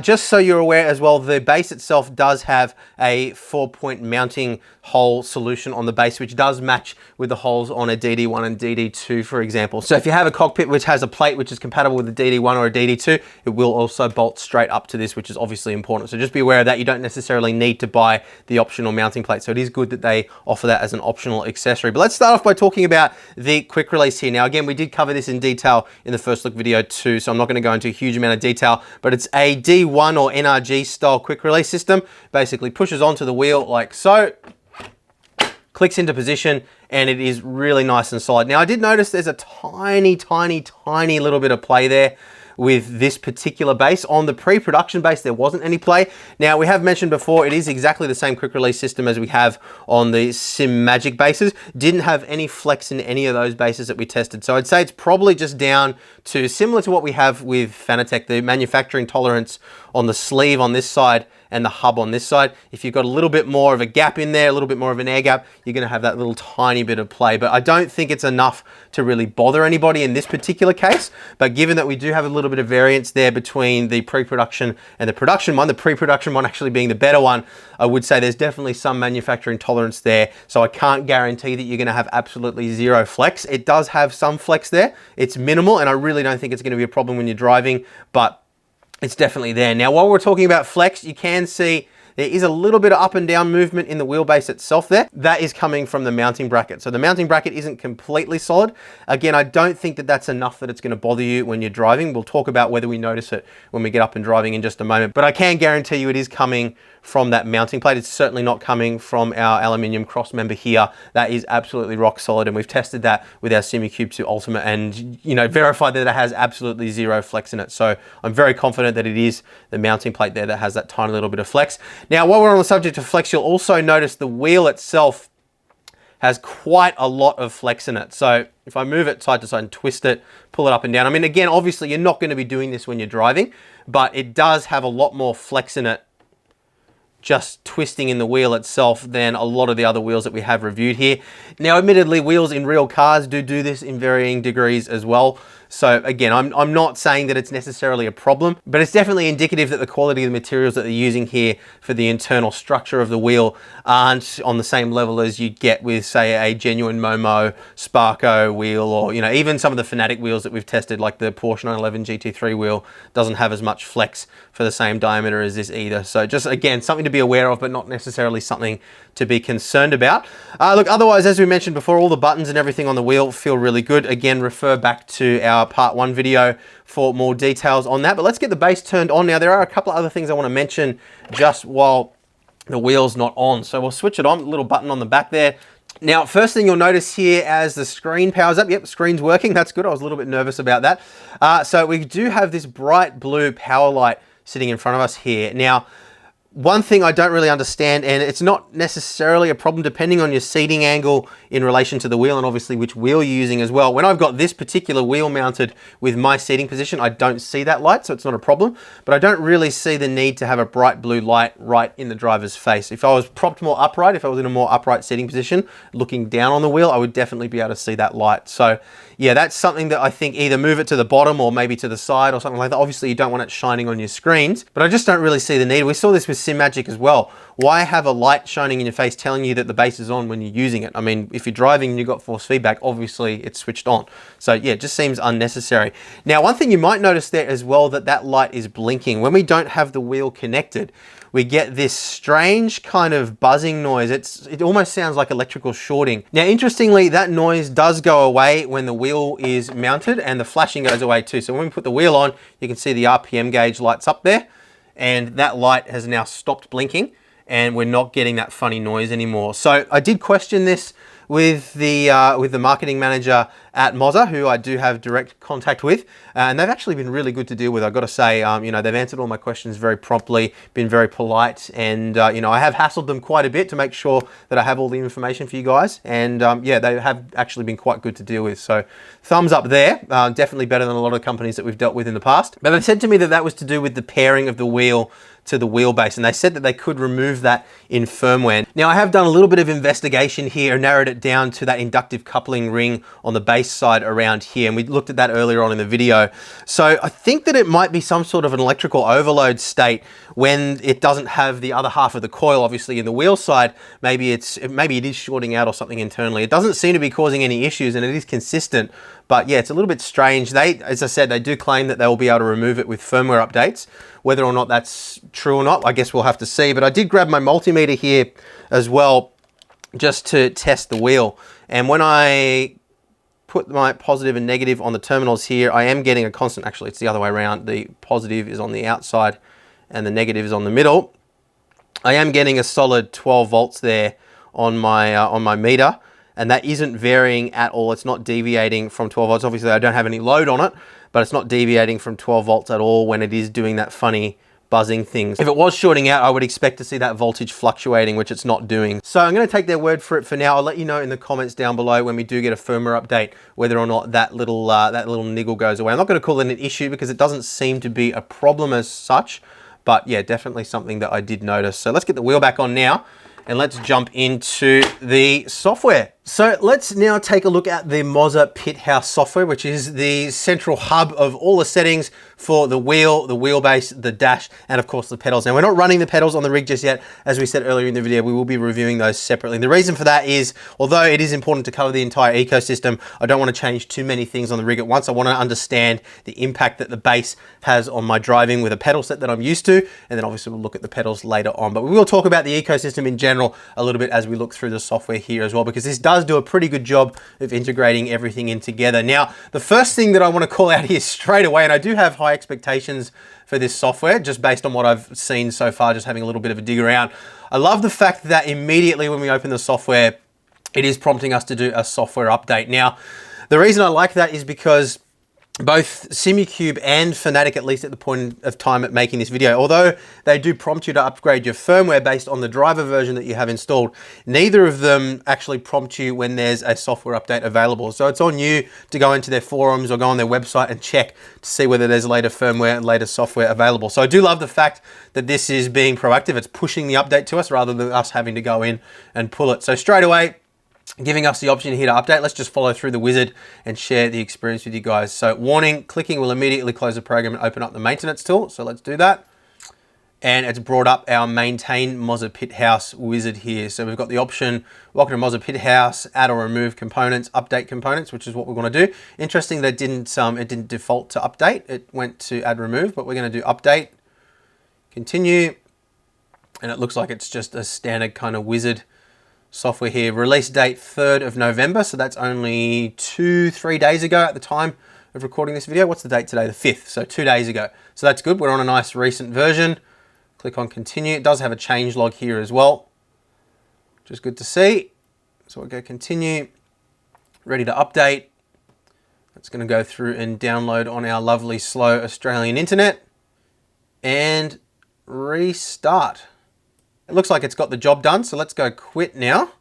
A: Just so you're aware as well, the base itself does have a 4-point mounting hole solution on the base, which does match with the holes on a DD1 and DD2, for example. So if you have a cockpit which has a plate which is compatible with a DD1 or a DD2, it will also bolt straight up to this, which is obviously important. So just be aware of that. You don't necessarily need to buy the optional mounting plate. So it is good that they offer that as an optional accessory. But let's start off by talking about the quick release here. Now, again, we did cover this in detail in the first look video too, so I'm not going to go into a huge amount of detail, but it's a D1 or NRG style quick release system. Basically pushes onto the wheel like so, clicks into position, and it is really nice and solid. Now, I did notice there's a tiny little bit of play there with this particular base. On the pre-production base, there wasn't any play. Now, we have mentioned before, it is exactly the same quick release system as we have on the SimMagic bases. Didn't have any flex in any of those bases that we tested. So I'd say it's probably just down to similar to what we have with FANATEC, the manufacturing tolerance on the sleeve on this side and the hub on this side. If you've got a little bit more of a gap in there, a little bit more of an air gap, you're gonna have that little tiny bit of play. But I don't think it's enough to really bother anybody in this particular case. But given that we do have a little bit of variance there between the pre-production and the production one, the pre-production one actually being the better one, I would say there's definitely some manufacturing tolerance there. So I can't guarantee that you're gonna have absolutely zero flex. It does have some flex there. It's minimal, and I really don't think it's gonna be a problem when you're driving, but it's definitely there. Now, while we're talking about flex, you can see there is a little bit of up and down movement in the wheelbase itself there. That is coming from the mounting bracket. So the mounting bracket isn't completely solid. Again, I don't think that that's enough that it's going to bother you when you're driving. We'll talk about whether we notice it when we get up and driving in just a moment. But I can guarantee you it is coming from that mounting plate. It's certainly not coming from our aluminium cross member here. That is absolutely rock solid, and we've tested that with our SimiCube 2 Ultimate and, you know, verified that it has absolutely zero flex in it. So I'm very confident that it is the mounting plate there that has that tiny little bit of flex. Now, while we're on the subject of flex, you'll also notice the wheel itself has quite a lot of flex in it. So if I move it side to side and twist it, pull it up and down. I mean, again, obviously you're not going to be doing this when you're driving, but it does have a lot more flex in it just twisting in the wheel itself than a lot of the other wheels that we have reviewed here. Now, admittedly, wheels in real cars do this in varying degrees as well. So again, I'm not saying that it's necessarily a problem, but it's definitely indicative that the quality of the materials that they're using here for the internal structure of the wheel aren't on the same level as you'd get with, say, a genuine Momo Sparco wheel, or, you know, even some of the FANATEC wheels that we've tested, like the Porsche 911 GT3 wheel doesn't have as much flex for the same diameter as this either. So just, again, something to be aware of, but not necessarily something to be concerned about. Look, otherwise, as we mentioned before, all the buttons and everything on the wheel feel really good. Again, refer back to our part 1 video for more details on that. But let's get the base turned on now. There are a couple of other things I want to mention just while the wheel's not on. So we'll switch it on, little button on the back there. Now, first thing you'll notice here as the screen powers up, yep, screen's working, that's good. I was a little bit nervous about that. So we do have this bright blue power light sitting in front of us here. Now, one thing I don't really understand, and it's not necessarily a problem depending on your seating angle in relation to the wheel and obviously which wheel you're using as well. When I've got this particular wheel mounted with my seating position, I don't see that light, so it's not a problem. But I don't really see the need to have a bright blue light right in the driver's face. If I was propped more upright, if I was in a more upright seating position, looking down on the wheel, I would definitely be able to see that light. So yeah, that's something that I think either move it to the bottom or maybe to the side or something like that. Obviously, you don't want it shining on your screens, but I just don't really see the need. We saw this with sim magic as well. Why have a light shining in your face telling you that the bass is on when you're using it? I mean, if you're driving and you've got force feedback, obviously it's switched on. So yeah, it just seems unnecessary. Now, one thing you might notice there as well, that light is blinking. When we don't have the wheel connected, we get this strange kind of buzzing noise. It almost sounds like electrical shorting. Now, interestingly, that noise does go away when the wheel is mounted, and the flashing goes away too. So when we put the wheel on, you can see the RPM gauge lights up there, and that light has now stopped blinking, and we're not getting that funny noise anymore. So I did question this with the marketing manager at Moza, who I do have direct contact with, and they've actually been really good to deal with. I've got to say, you know, they've answered all my questions very promptly, been very polite, and you know, I have hassled them quite a bit to make sure that I have all the information for you guys, and yeah, they have actually been quite good to deal with. So thumbs up there, definitely better than a lot of companies that we've dealt with in the past. But they said to me that that was to do with the pairing of the wheel to the wheelbase, and they said that they could remove that in firmware. Now, I have done a little bit of investigation here and narrowed it down to that inductive coupling ring on the base side around here, and we looked at that earlier on in the video. So I think that it might be some sort of an electrical overload state when it doesn't have the other half of the coil, obviously in the wheel side. Maybe it is shorting out or something internally. It doesn't seem to be causing any issues, and it is consistent, but yeah, it's a little bit strange. As I said, they do claim that they will be able to remove it with firmware updates. Whether or not that's true or not, I guess we'll have to see. But I did grab my multimeter here as well, just to test the wheel. And when I put my positive and negative on the terminals here, I am getting a constant, actually it's the other way around. The positive is on the outside and the negative is on the middle. I am getting a solid 12 volts there on my meter, and that isn't varying at all. It's not deviating from 12 volts. Obviously I don't have any load on it, but it's not deviating from 12 volts at all when it is doing that funny buzzing things. If it was shorting out, I would expect to see that voltage fluctuating, which it's not doing. So I'm going to take their word for it for now. I'll let you know in the comments down below when we do get a firmware update whether or not that little niggle goes away. I'm not going to call it an issue because it doesn't seem to be a problem as such, but yeah, definitely something that I did notice. So let's get the wheel back on now, and let's jump into the software. So let's now take a look at the Moza Pit House software, which is the central hub of all the settings for the wheel, the wheelbase, the dash, and of course the pedals. Now, we're not running the pedals on the rig just yet. As we said earlier in the video, we will be reviewing those separately. And the reason for that is, although it is important to cover the entire ecosystem, I don't want to change too many things on the rig at once. I want to understand the impact that the bass has on my driving with a pedal set that I'm used to, and then obviously we'll look at the pedals later on. But we will talk about the ecosystem in general a little bit as we look through the software here as well, because this does do a pretty good job of integrating everything in together. Now, the first thing that I want to call out here straight away, and I do have high expectations for this software just based on what I've seen so far, just having a little bit of a dig around. I love the fact that immediately when we open the software, it is prompting us to do a software update. Now, the reason I like that is because both Simucube and FANATEC, at least at the point of time at making this video, although they do prompt you to upgrade your firmware based on the driver version that you have installed, neither of them actually prompt you when there's a software update available. So it's on you to go into their forums or go on their website and check to see whether there's later firmware and later software available. So I do love the fact that this is being proactive. It's pushing the update to us rather than us having to go in and pull it. So straight away, giving us the option here to update. Let's just follow through the wizard and share the experience with you guys. So warning, clicking will immediately close the program and open up the maintenance tool. So let's do that. And it's brought up our maintain Moza Pit House wizard here. So we've got the option, welcome to Moza Pit House, add or remove components, update components, which is what we're going to do. Interesting that it didn't default to update. It went to add remove, but we're going to do update, continue. And it looks like it's just a standard kind of wizard software here. Release date 3rd of November, so that's only 2-3 days ago at the time of recording this video. What's the date today? The 5th, so 2 days ago. So that's good. We're on a nice recent version. Click on continue. It does have a change log here as well, which is good to see. So we'll go continue, ready to update. It's going to go through and download on our lovely slow Australian internet and restart. It looks like it's got the job done, so let's go quit now.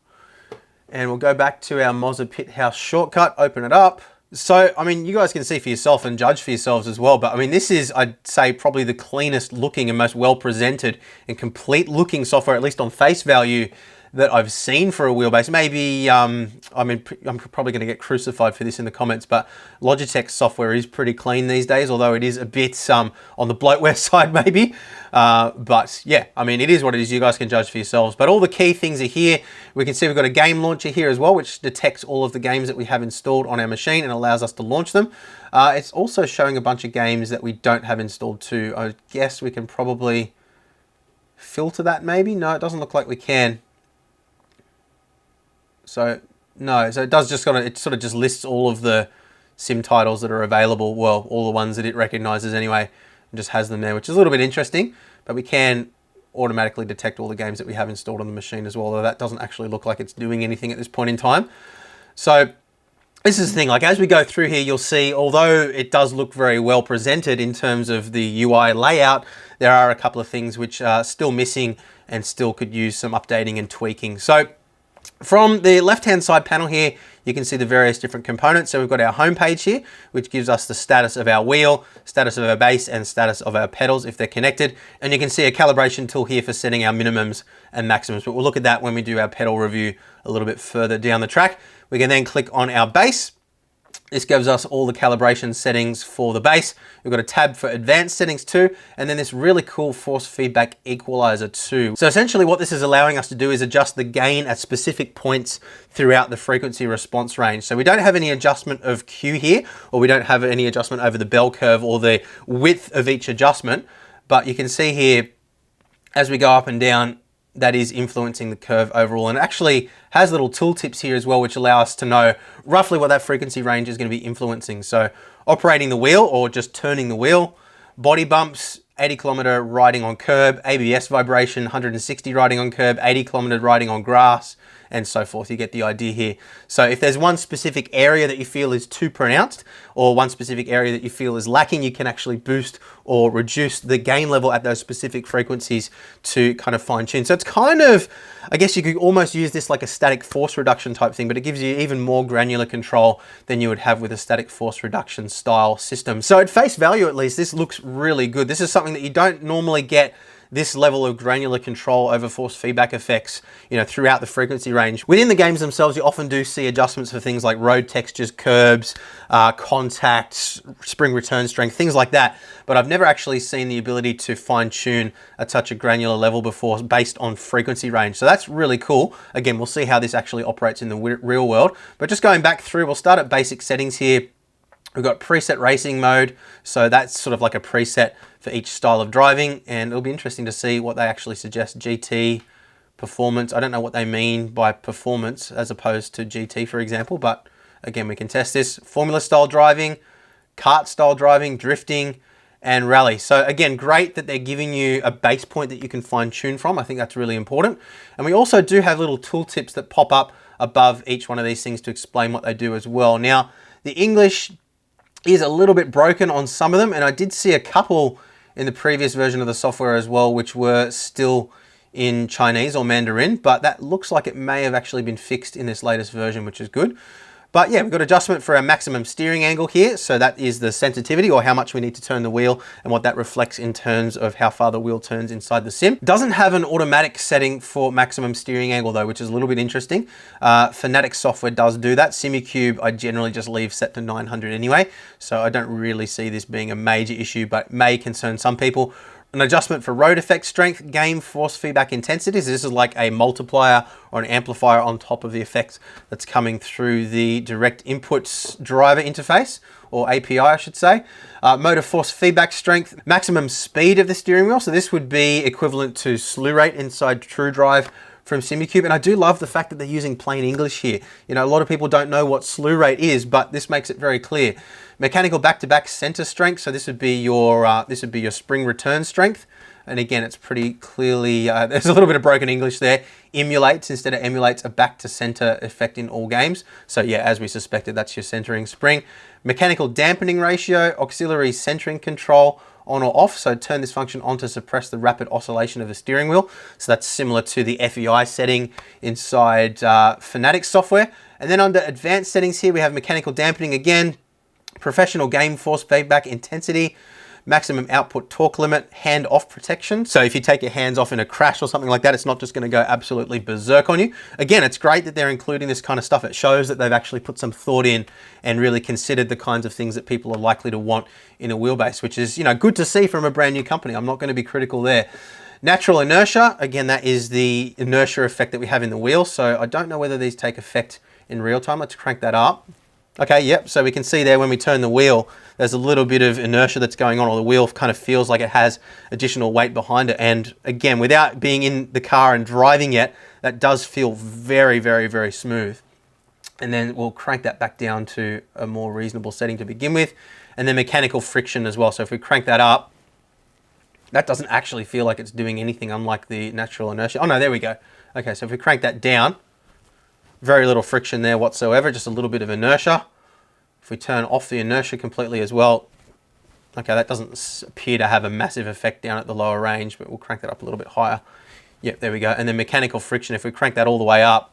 A: And we'll go back to our Moza Pit House shortcut, open it up. So, I mean, you guys can see for yourself and judge for yourselves as well, but I mean, this is, I'd say, probably the cleanest looking and most well presented and complete looking software, at least on face value, that I've seen for a wheelbase. Maybe, I mean, I'm probably going to get crucified for this in the comments, but Logitech software is pretty clean these days, although it is a bit on the bloatware side maybe. But yeah, I mean, it is what it is. You guys can judge for yourselves. But all the key things are here. We can see we've got a game launcher here as well, which detects all of the games that we have installed on our machine and allows us to launch them. It's also showing a bunch of games that we don't have installed too. I guess we can probably filter that maybe. No, it doesn't look like we can. So no, so it does just it sort of just lists all of the sim titles that are available. Well, all the ones that it recognizes anyway, and just has them there, which is a little bit interesting. But we can automatically detect all the games that we have installed on the machine as well, though that doesn't actually look like it's doing anything at this point in time. So this is the thing, like as we go through here, you'll see, although it does look very well presented in terms of the UI layout, there are a couple of things which are still missing and still could use some updating and tweaking. So from the left-hand side panel here, you can see the various different components. So we've got our home page here, which gives us the status of our wheel, status of our base, and status of our pedals if they're connected. And you can see a calibration tool here for setting our minimums and maximums. But we'll look at that when we do our pedal review a little bit further down the track. We can then click on our base. This gives us all the calibration settings for the base. We've got a tab for advanced settings too, and then this really cool force feedback equalizer too. So essentially what this is allowing us to do is adjust the gain at specific points throughout the frequency response range. So we don't have any adjustment of Q here, or we don't have any adjustment over the bell curve or the width of each adjustment, but you can see here as we go up and down, that is influencing the curve overall, and it actually has little tooltips here as well which allow us to know roughly what that frequency range is going to be influencing. So operating the wheel or just turning the wheel, body bumps, 80 kilometer riding on curb, ABS vibration, 160 riding on curb, 80 kilometer riding on grass, and so forth. You get the idea here. So if there's one specific area that you feel is too pronounced or one specific area that you feel is lacking, you can actually boost or reduce the gain level at those specific frequencies to kind of fine tune. So it's kind of, I guess you could almost use this like a static force reduction type thing, but it gives you even more granular control than you would have with a static force reduction style system. So at face value, at least, this looks really good. This is something that you don't normally get, this level of granular control over force feedback effects, you know, throughout the frequency range. Within the games themselves, you often do see adjustments for things like road textures, curbs, contacts, spring return strength, things like that. But I've never actually seen the ability to fine tune at such a granular level before based on frequency range. So that's really cool. Again, we'll see how this actually operates in the real world. But just going back through, we'll start at basic settings here. We've got preset racing mode. So that's sort of like a preset for each style of driving, and it'll be interesting to see what they actually suggest. GT, performance, I don't know what they mean by performance as opposed to GT, for example, but again, we can test this. Formula style driving, kart style driving, drifting, and rally. So again, great that they're giving you a base point that you can fine tune from. I think that's really important. And we also do have little tooltips that pop up above each one of these things to explain what they do as well. Now, the English is a little bit broken on some of them, and I did see a couple in the previous version of the software as well, which were still in Chinese or Mandarin, but that looks like it may have actually been fixed in this latest version, which is good. But yeah, we've got adjustment for our maximum steering angle here. So that is the sensitivity or how much we need to turn the wheel and what that reflects in terms of how far the wheel turns inside the sim. Doesn't have an automatic setting for maximum steering angle though, which is a little bit interesting. FANATEC software does do that. SimiCube, I generally just leave set to 900 anyway. So I don't really see this being a major issue, but may concern some people. An adjustment for road effect strength, gain, force feedback intensities. This is like a multiplier or an amplifier on top of the effects that's coming through the direct inputs driver interface, or API I should say. Motor force feedback strength, maximum speed of the steering wheel. So this would be equivalent to slew rate inside TrueDrive from SimiCube. And I do love the fact that they're using plain English here. You know, a lot of people don't know what slew rate is, but this makes it very clear. Mechanical back-to-back center strength. So this would be your spring return strength. And again, it's pretty clearly, there's a little bit of broken English there. Emulates instead of emulates a back to center effect in all games. So yeah, as we suspected, that's your centering spring. Mechanical dampening ratio, auxiliary centering control, on or off. So turn this function on to suppress the rapid oscillation of the steering wheel. So that's similar to the FEI setting inside FANATEC software. And then under advanced settings here, we have mechanical dampening again, professional game force feedback intensity, maximum output torque limit, hand off protection. So if you take your hands off in a crash or something like that, it's not just going to go absolutely berserk on you. Again, it's great that they're including this kind of stuff. It shows that they've actually put some thought in and really considered the kinds of things that people are likely to want in a wheelbase, which is, you know, good to see from a brand new company. I'm not going to be critical there. Natural inertia, again, that is the inertia effect that we have in the wheel. So I don't know whether these take effect in real time. Let's crank that up. Okay, yep, so we can see there when we turn the wheel, there's a little bit of inertia that's going on, or the wheel kind of feels like it has additional weight behind it. And again, without being in the car and driving yet, that does feel very, very, very smooth. And then we'll crank that back down to a more reasonable setting to begin with. And then mechanical friction as well. So if we crank that up, that doesn't actually feel like it's doing anything, unlike the natural inertia. Oh no, there we go. Okay, so if we crank that down, very little friction there whatsoever, just a little bit of inertia. If we turn off the inertia completely as well, okay, that doesn't appear to have a massive effect down at the lower range, but we'll crank that up a little bit higher. Yep, there we go. And then mechanical friction, if we crank that all the way up,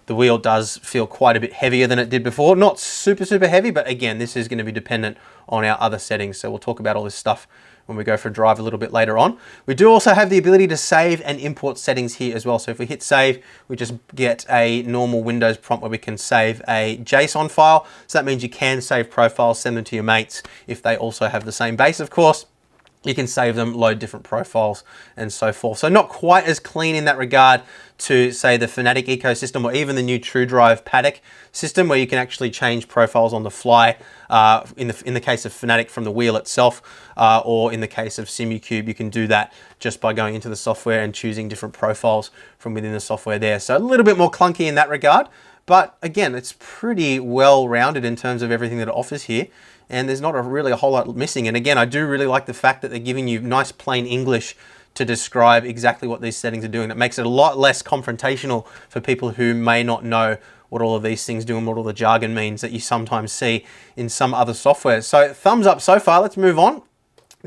A: the wheel does feel quite a bit heavier than it did before. Not super, super heavy, but again, this is going to be dependent on our other settings. So we'll talk about all this stuff when we go for a drive a little bit later on. We do also have the ability to save and import settings here as well. So if we hit save, we just get a normal Windows prompt where we can save a JSON file. So that means you can save profiles, send them to your mates if they also have the same base, of course. You can save them, load different profiles, and so forth. So not quite as clean in that regard to, say, the FANATEC ecosystem, or even the new TrueDrive paddock system, where you can actually change profiles on the fly, in the case of FANATEC from the wheel itself, or in the case of SimuCube, you can do that just by going into the software and choosing different profiles from within the software there. So a little bit more clunky in that regard, but again, it's pretty well-rounded in terms of everything that it offers here. And there's not really a whole lot missing. And again, I do really like the fact that they're giving you nice plain English to describe exactly what these settings are doing. That makes it a lot less confrontational for people who may not know what all of these things do and what all the jargon means that you sometimes see in some other software. So thumbs up so far. Let's move on.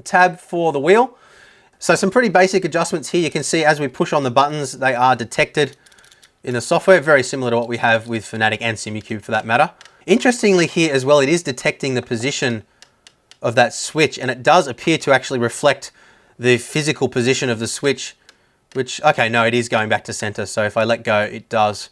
A: Tab for the wheel. So some pretty basic adjustments here. You can see as we push on the buttons, they are detected in the software, very similar to what we have with FANATEC and SimuCube for that matter. Interestingly here as well, it is detecting the position of that switch, and it does appear to actually reflect the physical position of the switch, which, okay, no, it is going back to center. So if I let go, it does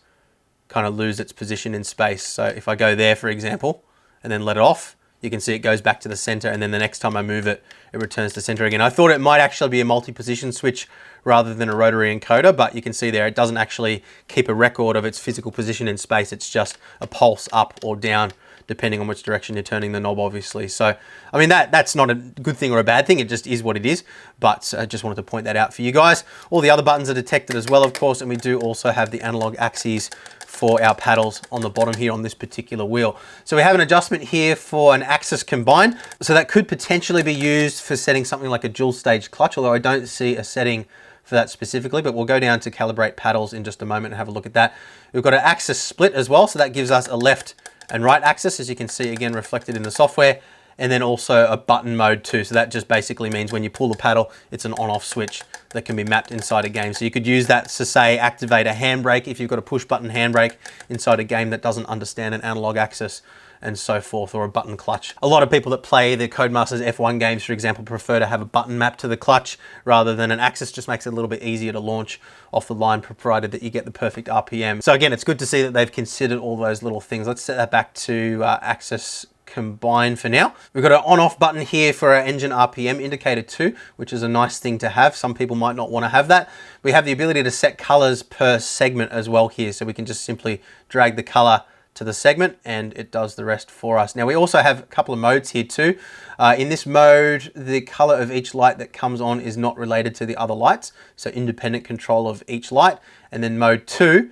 A: kind of lose its position in space. So if I go there, for example, and then let it off, you can see it goes back to the center, and then the next time I move it, it returns to center again. I thought it might actually be a multi-position switch rather than a rotary encoder, but you can see there, it doesn't actually keep a record of its physical position in space. It's just a pulse up or down, depending on which direction you're turning the knob, obviously. So, I mean, that's not a good thing or a bad thing. It just is what it is, but I just wanted to point that out for you guys. All the other buttons are detected as well, of course, and we do also have the analog axes for our paddles on the bottom here on this particular wheel. So we have an adjustment here for an axis combine. So that could potentially be used for setting something like a dual stage clutch, although I don't see a setting for that specifically, but we'll go down to calibrate paddles in just a moment and have a look at that. We've got an axis split as well. So that gives us a left and right axis, as you can see again reflected in the software, and then also a button mode too. So that just basically means when you pull the paddle, it's an on-off switch that can be mapped inside a game. So you could use that to, say, activate a handbrake if you've got a push button handbrake inside a game that doesn't understand an analog axis, and so forth, or a button clutch. A lot of people that play the Codemasters F1 games, for example, prefer to have a button map to the clutch rather than an axis. Just makes it a little bit easier to launch off the line, provided that you get the perfect RPM. So again, it's good to see that they've considered all those little things. Let's set that back to axis combine for now. We've got an on-off button here for our engine RPM indicator too, which is a nice thing to have. Some people might not want to have that. We have the ability to set colors per segment as well here, so we can just simply drag the color to the segment and it does the rest for us. Now we also have a couple of modes here too. In this mode, the color of each light that comes on is not related to the other lights, so independent control of each light. And then mode 2,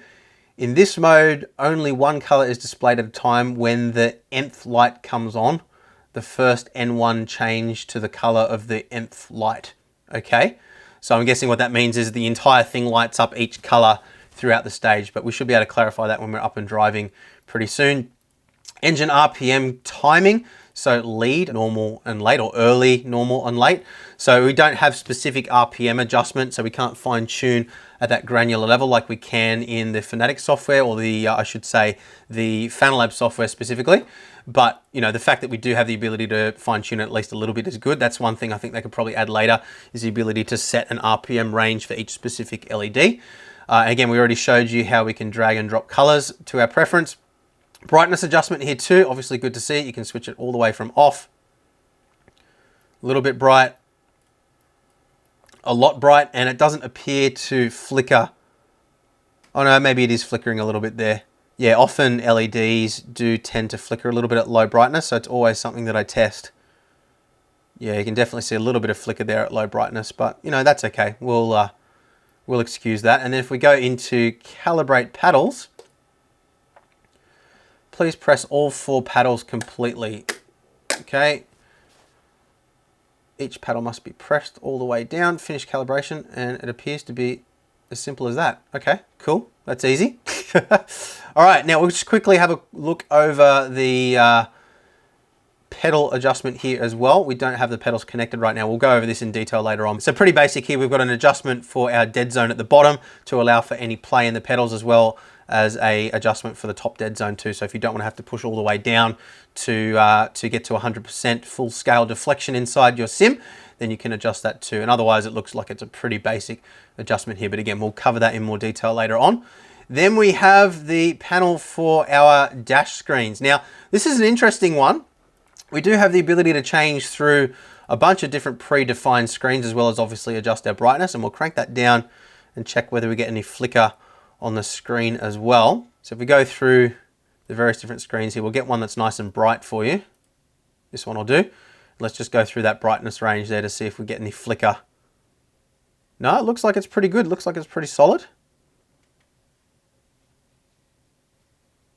A: in this mode, only one color is displayed at a time. When the nth light comes on, the first N1 change to the color of the nth light. Okay, so I'm guessing what that means is the entire thing lights up each color throughout the stage, but we should be able to clarify that when we're up and driving pretty soon. Engine RPM timing, so lead, normal and late, or early, normal and late. So we don't have specific RPM adjustment, so we can't fine tune at that granular level like we can in the FANATEC software, or the, I should say, the FANALAB software specifically. But, you know, the fact that we do have the ability to fine tune it at least a little bit is good. That's one thing I think they could probably add later, is the ability to set an RPM range for each specific LED. Again, we already showed you how we can drag and drop colors to our preference. Brightness adjustment here too, obviously good to see. You can switch it all the way from off, a little bit bright, a lot bright, and it doesn't appear to flicker. Oh no, maybe it is flickering a little bit there. Yeah, often LEDs do tend to flicker a little bit at low brightness, so it's always something that I test. Yeah, you can definitely see a little bit of flicker there at low brightness, but you know, that's okay. We'll excuse that. And then if we go into calibrate paddles, please press all 4 paddles completely. Okay. Each paddle must be pressed all the way down, finish calibration, and it appears to be as simple as that. Okay, cool, that's easy. All right, now we'll just quickly have a look over the pedal adjustment here as well. We don't have the pedals connected right now. We'll go over this in detail later on. So pretty basic here. We've got an adjustment for our dead zone at the bottom to allow for any play in the pedals, as well as a adjustment for the top dead zone too. So if you don't want to have to push all the way down to get to 100% full scale deflection inside your sim, then you can adjust that too. And otherwise it looks like it's a pretty basic adjustment here. But again, we'll cover that in more detail later on. Then we have the panel for our dash screens. Now, this is an interesting one. We do have the ability to change through a bunch of different predefined screens, as well as obviously adjust our brightness, and we'll crank that down and check whether we get any flicker on the screen as well. So if we go through the various different screens here, we'll get one that's nice and bright for you. This one will do. Let's just go through that brightness range there to see if we get any flicker. No, it looks like it's pretty good. Looks like it's pretty solid.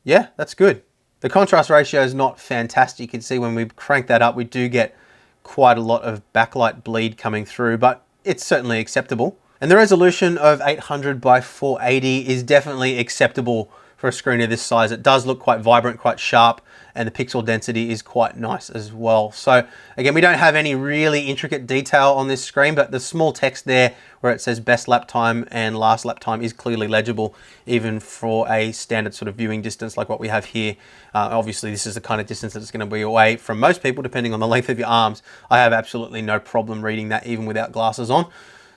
A: Yeah, that's good. The contrast ratio is not fantastic. You can see when we crank that up, we do get quite a lot of backlight bleed coming through, but it's certainly acceptable. And the resolution of 800 by 480 is definitely acceptable for a screen of this size. It does look quite vibrant, quite sharp, and the pixel density is quite nice as well. So again, we don't have any really intricate detail on this screen, but the small text there where it says best lap time and last lap time is clearly legible, even for a standard sort of viewing distance like what we have here. Obviously, this is the kind of distance that's going to be away from most people, depending on the length of your arms. I have absolutely no problem reading that even without glasses on.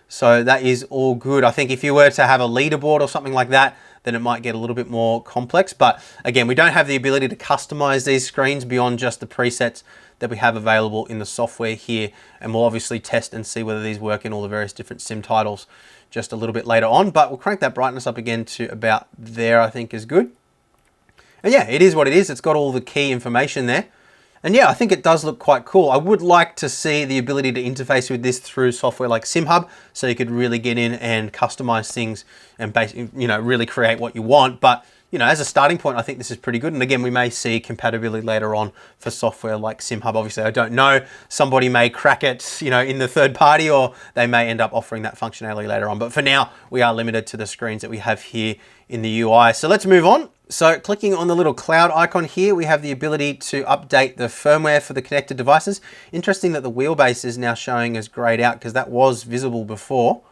A: So that is all good. I think if you were to have a leaderboard or something like that, then it might get a little bit more complex. But again, we don't have the ability to customize these screens beyond just the presets that we have available in the software here. And we'll obviously test and see whether these work in all the various different sim titles just a little bit later on. But we'll crank that brightness up again to about there, I think is good. And yeah, it is what it is. It's got all the key information there. And yeah, I think it does look quite cool. I would like to see the ability to interface with this through software like SimHub, so you could really get in and customize things and basically, you know, really create what you want. But you know, as a starting point, I think this is pretty good. And again, we may see compatibility later on for software like SimHub. Obviously, I don't know. Somebody may crack it, you know, in the third party, or they may end up offering that functionality later on. But for now, we are limited to the screens that we have here in the UI. So let's move on. So clicking on the little cloud icon here, we have the ability to update the firmware for the connected devices. Interesting that the wheelbase is now showing as grayed out, because that was visible before.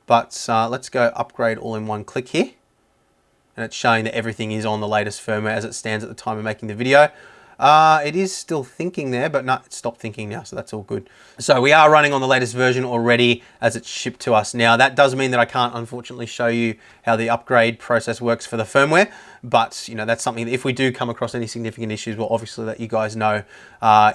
A: But let's go upgrade all in one click here. And it's showing that everything is on the latest firmware as it stands at the time of making the video. It is still thinking there, but no, it stopped thinking now, so that's all good. So we are running on the latest version already as it's shipped to us. Now, that does mean that I can't unfortunately show you how the upgrade process works for the firmware, but you know, that's something that if we do come across any significant issues, we'll obviously let you guys know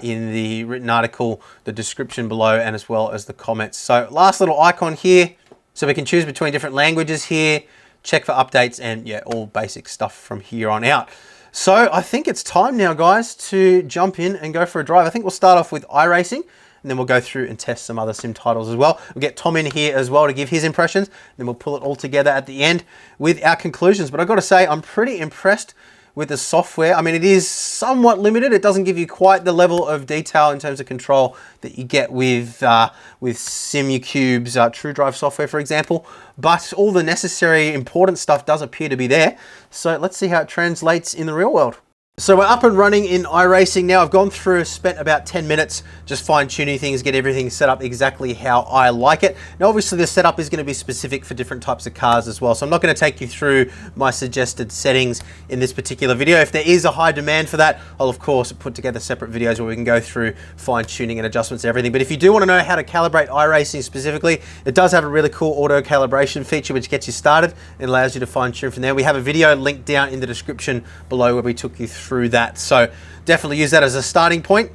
A: in the written article, the description below, and as well as the comments. So last little icon here, so we can choose between different languages here, check for updates, and yeah, all basic stuff from here on out. So I think it's time now, guys, to jump in and go for a drive. I think we'll start off with iRacing, and then we'll go through and test some other sim titles as well. We'll get Tom in here as well to give his impressions, then we'll pull it all together at the end with our conclusions. But I've got to say, I'm pretty impressed with the software. I mean, it is somewhat limited. It doesn't give you quite the level of detail in terms of control that you get with SimuCube's TrueDrive software, for example. But all the necessary important stuff does appear to be there. So let's see how it translates in the real world. So we're up and running in iRacing now. I've gone through, spent about 10 minutes just fine-tuning things, get everything set up exactly how I like it. Now obviously the setup is going to be specific for different types of cars as well, so I'm not going to take you through my suggested settings in this particular video. If there is a high demand for that, I'll of course put together separate videos where we can go through fine-tuning and adjustments and everything. But if you do want to know how to calibrate iRacing specifically, it does have a really cool auto calibration feature which gets you started and allows you to fine-tune from there. We have a video linked down in the description below where we took you through that, so definitely use that as a starting point.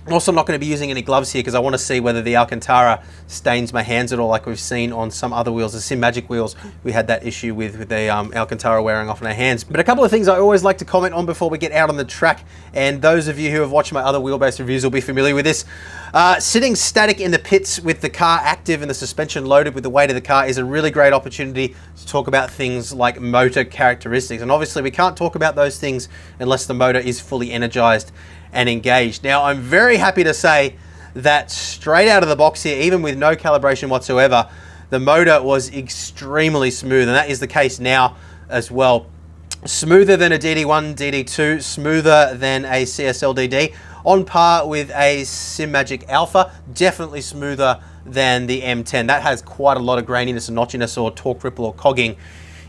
A: I'm also not going to be using any gloves here because I want to see whether the Alcantara stains my hands at all, like we've seen on some other wheels. The Sim Magic wheels, we had that issue with the Alcantara wearing off on our hands. But a couple of things I always like to comment on before we get out on the track, and those of you who have watched my other wheelbase reviews will be familiar with this. Sitting static in the pits with the car active and the suspension loaded with the weight of the car is a really great opportunity to talk about things like motor characteristics. And obviously we can't talk about those things unless the motor is fully energized and engaged. Now I'm very happy to say that straight out of the box here, even with no calibration whatsoever, the motor was extremely smooth, and that is the case now as well. Smoother than a DD1, DD2, smoother than a CSL DD, on par with a Sim Magic Alpha, definitely smoother than the M10. That has quite a lot of graininess and notchiness or torque ripple or cogging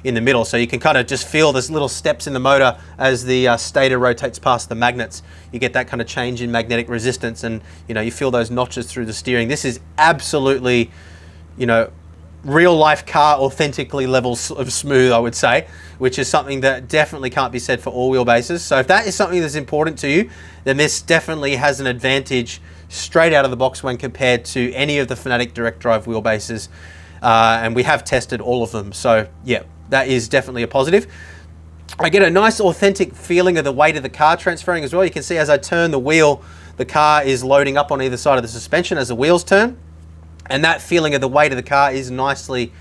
A: in the middle, so you can kind of just feel this little steps in the motor as the stator rotates past the magnets. You get that kind of change in magnetic resistance, and you feel those notches through the steering. This is absolutely, real life car authentically levels of smooth, I would say, which is something that definitely can't be said for all wheelbases. So if that is something that's important to you, then this definitely has an advantage straight out of the box when compared to any of the FANATEC direct drive wheelbases, and we have tested all of them. So yeah, that is definitely a positive. I get a nice authentic feeling of the weight of the car transferring as well. You can see as I turn the wheel, the car is loading up on either side of the suspension as the wheels turn. And that feeling of the weight of the car is nicely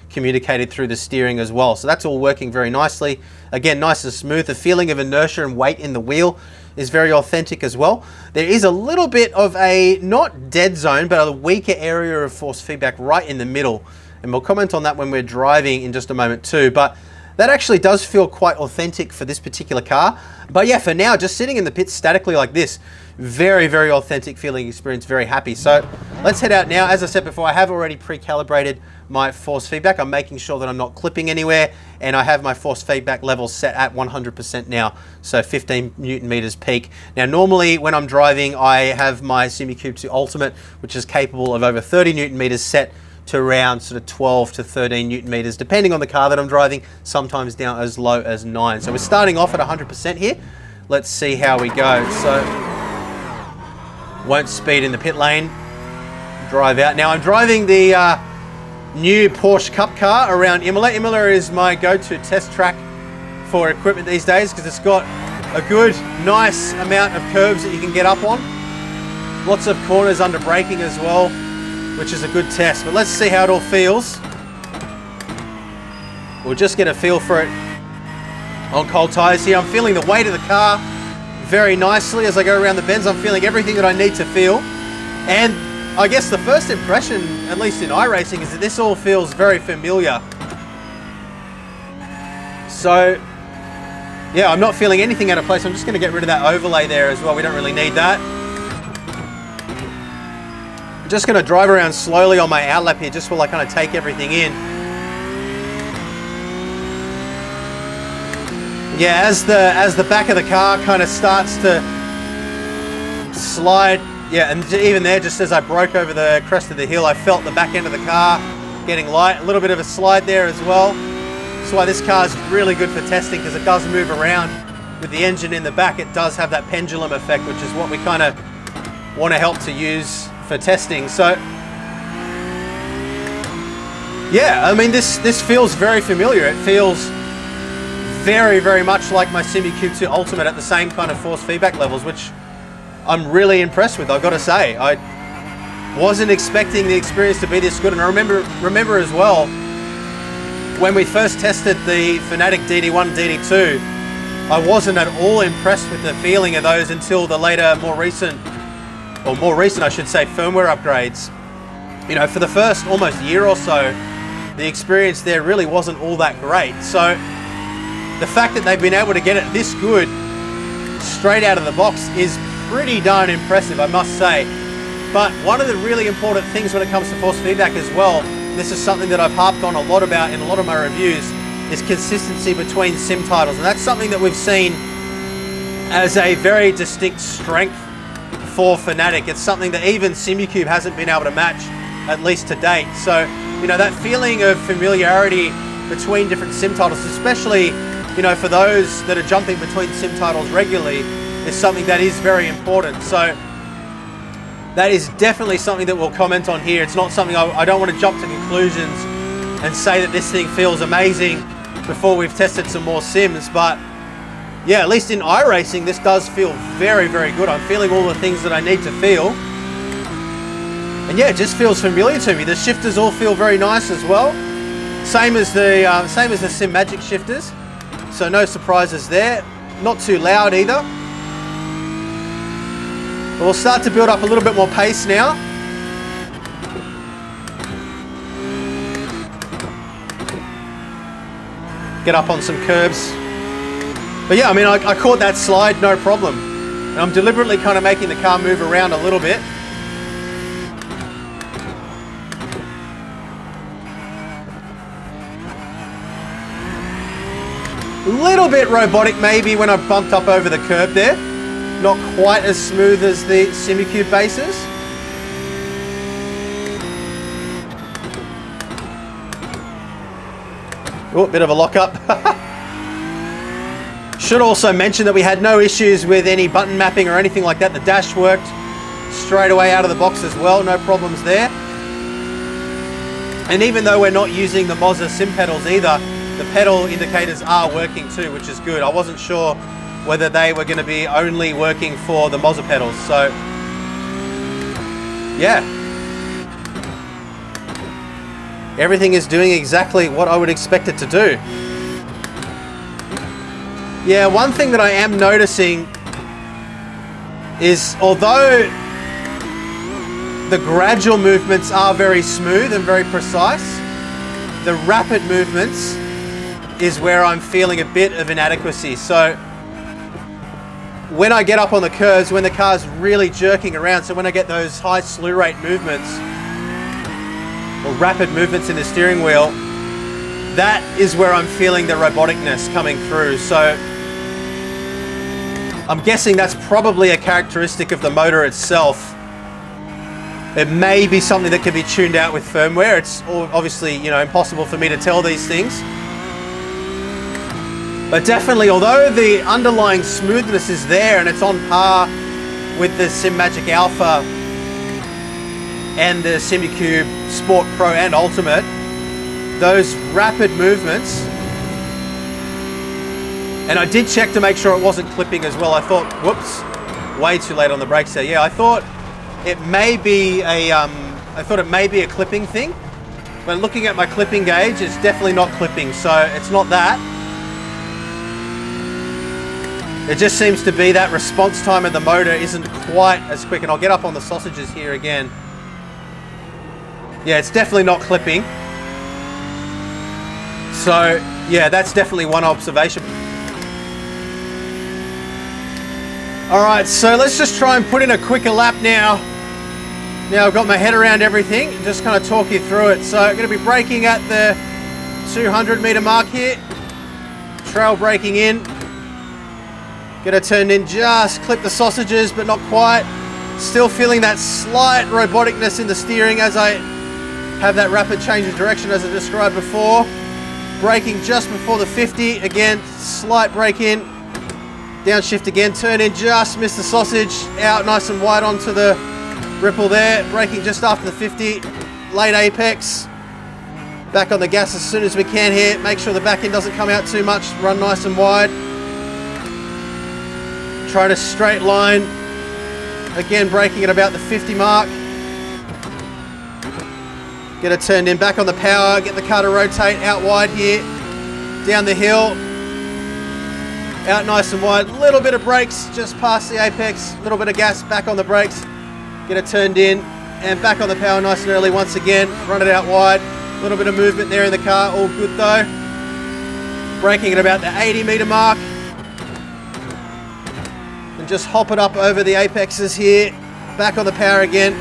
A: communicated through the steering as well. So that's all working very nicely. Again, nice and smooth. The feeling of inertia and weight in the wheel is very authentic as well. There is a little bit of a, not dead zone, but a weaker area of force feedback right in the middle. And we'll comment on that when we're driving in just a moment too. But that actually does feel quite authentic for this particular car. But yeah, for now, just sitting in the pits statically like this, very, very authentic feeling experience, very happy. So let's head out now. As I said before, I have already pre-calibrated my force feedback. I'm making sure that I'm not clipping anywhere, and I have my force feedback levels set at 100% now, so 15 Newton meters peak. Now normally when I'm driving, I have my SimiCube 2 Ultimate, which is capable of over 30 Newton meters, set to around sort of 12 to 13 Newton meters, depending on the car that I'm driving, sometimes down as low as 9. So we're starting off at 100% here. Let's see how we go. So won't speed in the pit lane, drive out. Now I'm driving the new Porsche Cup car around Imola. Imola is my go-to test track for equipment these days because it's got a good, nice amount of curves that you can get up on. Lots of corners under braking as well, which is a good test. But let's see how it all feels. We'll just get a feel for it on cold tires here. I'm feeling the weight of the car very nicely as I go around the bends. I'm feeling everything that I need to feel. And I guess the first impression, at least in iRacing, is that this all feels very familiar. So yeah, I'm not feeling anything out of place. I'm just going to get rid of that overlay there as well. We don't really need that. I'm just going to drive around slowly on my outlap here just while I kind of take everything in. Yeah, as the back of the car kind of starts to slide, yeah, and even there, just as I broke over the crest of the hill, I felt the back end of the car getting light. A little bit of a slide there as well. That's why this car is really good for testing, because it does move around. With the engine in the back, it does have that pendulum effect, which is what we kind of want to help to use for testing. So yeah, I mean, this feels very familiar. It feels very, very much like my SimiCube 2 Ultimate at the same kind of force feedback levels, which I'm really impressed with, I've got to say. I wasn't expecting the experience to be this good, and I remember as well, when we first tested the FANATEC DD1 DD2, I wasn't at all impressed with the feeling of those until the later, more recent I should say, firmware upgrades. For the first almost year or so, the experience there really wasn't all that great. So the fact that they've been able to get it this good straight out of the box is pretty darn impressive, I must say. But one of the really important things when it comes to force feedback as well, this is something that I've harped on a lot about in a lot of my reviews, is consistency between sim titles. And that's something that we've seen as a very distinct strength for FANATEC. It's something that even Simucube hasn't been able to match, at least to date. So, you know, that feeling of familiarity between different sim titles, especially, you know, for those that are jumping between sim titles regularly, is something that is very important. So that is definitely something that we'll comment on here. It's not something I don't want to jump to conclusions and say that this thing feels amazing before we've tested some more sims, but yeah, at least in iRacing, this does feel very, very good. I'm feeling all the things that I need to feel. And yeah, it just feels familiar to me. The shifters all feel very nice as well. Same as the Sim Magic shifters. So no surprises there. Not too loud either. But we'll start to build up a little bit more pace now. Get up on some curbs. But yeah, I mean, I caught that slide, no problem. And I'm deliberately kind of making the car move around a little bit. A little bit robotic maybe when I bumped up over the curb there. Not quite as smooth as the Simucube bases. Oh, bit of a lock-up. Should also mention that we had no issues with any button mapping or anything like that. The dash worked straight away out of the box as well, no problems there. And even though we're not using the Moza sim pedals either, the pedal indicators are working too, which is good. I wasn't sure whether they were going to be only working for the Moza pedals, so yeah. Everything is doing exactly what I would expect it to do. Yeah, one thing that I am noticing is, although the gradual movements are very smooth and very precise, the rapid movements is where I'm feeling a bit of inadequacy. So when I get up on the curves, when the car's really jerking around, so when I get those high slew rate movements, or rapid movements in the steering wheel, that is where I'm feeling the roboticness coming through. So I'm guessing that's probably a characteristic of the motor itself. It may be something that can be tuned out with firmware. It's obviously, you know, impossible for me to tell these things. But definitely, although the underlying smoothness is there and it's on par with the Sim Magic Alpha and the Simucube Sport Pro and Ultimate, those rapid movements, and I did check to make sure it wasn't clipping as well. I thought, whoops, way too late on the brakes there. Yeah, I thought it may be a clipping thing, but looking at my clipping gauge, it's definitely not clipping, so it's not that. It just seems to be that response time of the motor isn't quite as quick, and I'll get up on the sausages here again. Yeah, it's definitely not clipping. So yeah, that's definitely one observation. All right, so let's just try and put in a quicker lap now. Now I've got my head around everything, just kind of talk you through it. So I'm going to be braking at the 200 meter mark here. Trail braking in. Going to turn in, just clip the sausages, but not quite. Still feeling that slight roboticness in the steering as I have that rapid change of direction as I described before. Braking just before the 50. Again, slight brake in. Downshift again, turn in, just miss the sausage. Out nice and wide onto the ripple there. Braking just after the 50. Late apex. Back on the gas as soon as we can here. Make sure the back end doesn't come out too much. Run nice and wide. Try to straight line. Again, braking at about the 50 mark. Get it turned in, back on the power, get the car to rotate out wide here. Down the hill. Out nice and wide. Little bit of brakes just past the apex. Little bit of gas, back on the brakes. Get it turned in and back on the power nice and early once again. Run it out wide. Little bit of movement there in the car, all good though. Braking at about the 80 meter mark. and just hop it up over the apexes here, back on the power again.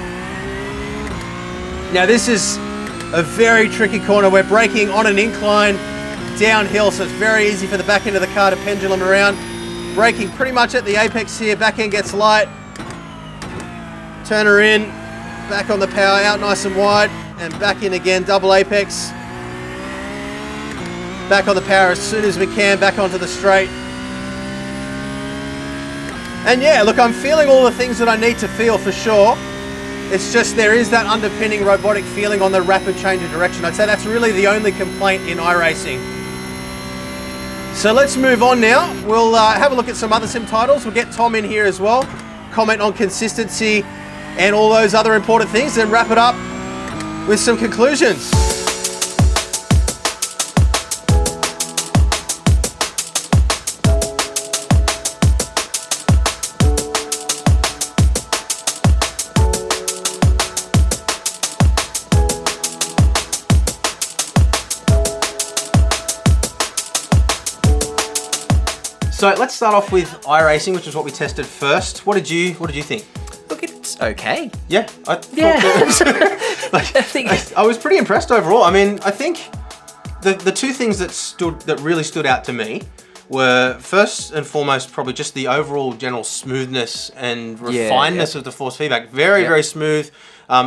A: Now this is a very tricky corner. We're braking on an incline downhill, so it's very easy for the back end of the car to pendulum around. Braking pretty much at the apex here, back end gets light. Turn her in, back on the power, out nice and wide, and back in again, double apex. Back on the power as soon as we can, back onto the straight. And yeah, look, I'm feeling all the things that I need to feel for sure. It's just there is that underpinning robotic feeling on the rapid change of direction. I'd say that's really the only complaint in iRacing. So let's move on now. We'll have a look at some other sim titles. We'll get Tom in here as well, comment on consistency and all those other important things, then wrap it up with some conclusions. So let's start off with iRacing, which is what we tested first. What did you think?
B: Look, it's okay.
A: Yeah, I was pretty impressed overall. I mean, I think the two things that really stood out to me were first and foremost probably just the overall general smoothness and refinedness of the force feedback. Very smooth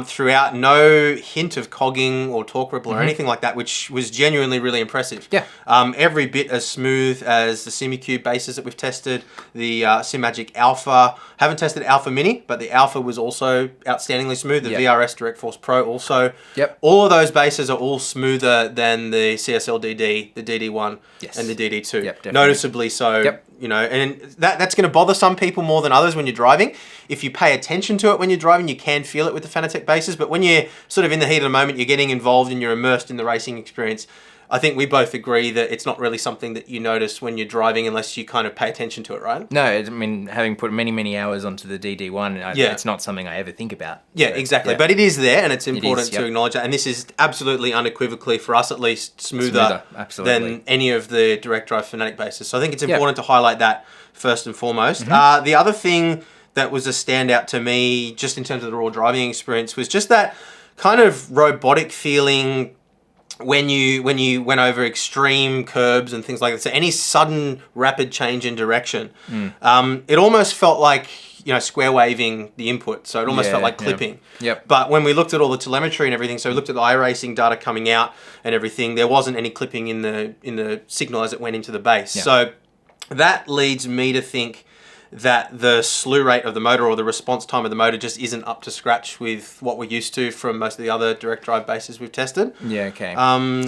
A: throughout. No hint of cogging or torque ripple or anything like that, which was genuinely really impressive.
B: Yeah.
A: Every bit as smooth as the SimiCube bases that we've tested, the SimMagic Alpha. Haven't tested Alpha Mini, but the Alpha was also outstandingly smooth. The VRS Direct Force Pro also.
B: Yep.
A: All of those bases are all smoother than the CSL DD, the DD1, and the DD2.
B: Yep,
A: noticeably so. Yep. You know, and that's going to bother some people more than others when you're driving. If you pay attention to it when you're driving, you can feel it with the FANATEC bases. But when you're sort of in the heat of the moment, you're getting involved and you're immersed in the racing experience, I think we both agree that it's not really something that you notice when you're driving unless you kind of pay attention to it, right?
B: No, I mean, having put many hours onto the DD1, it's not something I ever think about.
A: Yeah, exactly. Yeah. But it is there, and it's important to acknowledge that. And this is absolutely unequivocally, for us at least, smoother than any of the direct drive FANATEC bases. So I think it's important to highlight that first and foremost. The other thing that was a standout to me, just in terms of the raw driving experience, was just that kind of robotic feeling when you went over extreme curbs and things like that. So any sudden rapid change in direction, it almost felt like, you know, square waving the input. So it almost felt like clipping.
B: Yep.
A: But when we looked at all the telemetry and everything, so we looked at the iRacing data coming out and everything, there wasn't any clipping in the signal as it went into the base.
B: Yep.
A: So that leads me to think that the slew rate of the motor or the response time of the motor just isn't up to scratch with what we're used to from most of the other direct drive bases we've tested.
B: Yeah, okay.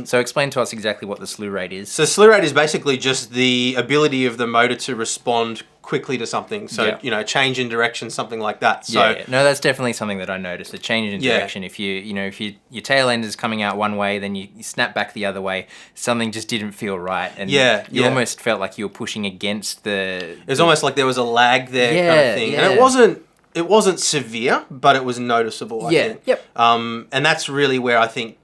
B: So explain to us exactly what the slew rate is.
A: So slew rate is basically just the ability of the motor to respond quickly to something. So, you know, change in direction, something like that. So
B: no, that's definitely something that I noticed, a change in direction. If if your tail end is coming out one way, then you snap back the other way, something just didn't feel right. And you almost felt like you were pushing against the...
A: It was almost like there was a lag there kind of thing. And it wasn't severe, but it was noticeable, I think.
B: Yep.
A: And that's really where I think,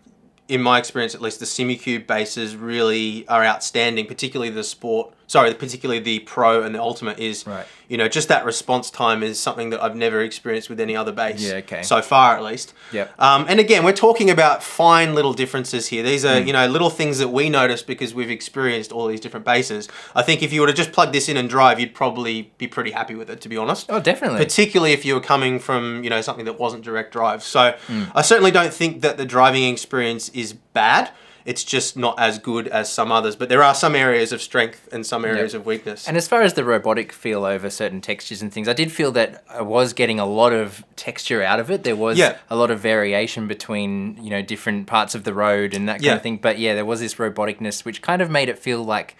A: in my experience at least, the SimiCube bases really are outstanding, particularly the Pro and the Ultimate is, you know, just that response time is something that I've never experienced with any other base.
B: Yeah, okay.
A: So far, at least.
B: Yep.
A: And again, we're talking about fine little differences here. These are, you know, little things that we notice because we've experienced all these different bases. I think if you were to just plug this in and drive, you'd probably be pretty happy with it, to be honest.
B: Oh, definitely.
A: Particularly if you were coming from, you know, something that wasn't direct drive. So I certainly don't think that the driving experience is bad. It's just not as good as some others, but there are some areas of strength and some areas of weakness.
B: And as far as the robotic feel over certain textures and things, I did feel that I was getting a lot of texture out of it. There was a lot of variation between, you know, different parts of the road and that kind of thing. But yeah, there was this roboticness, which kind of made it feel like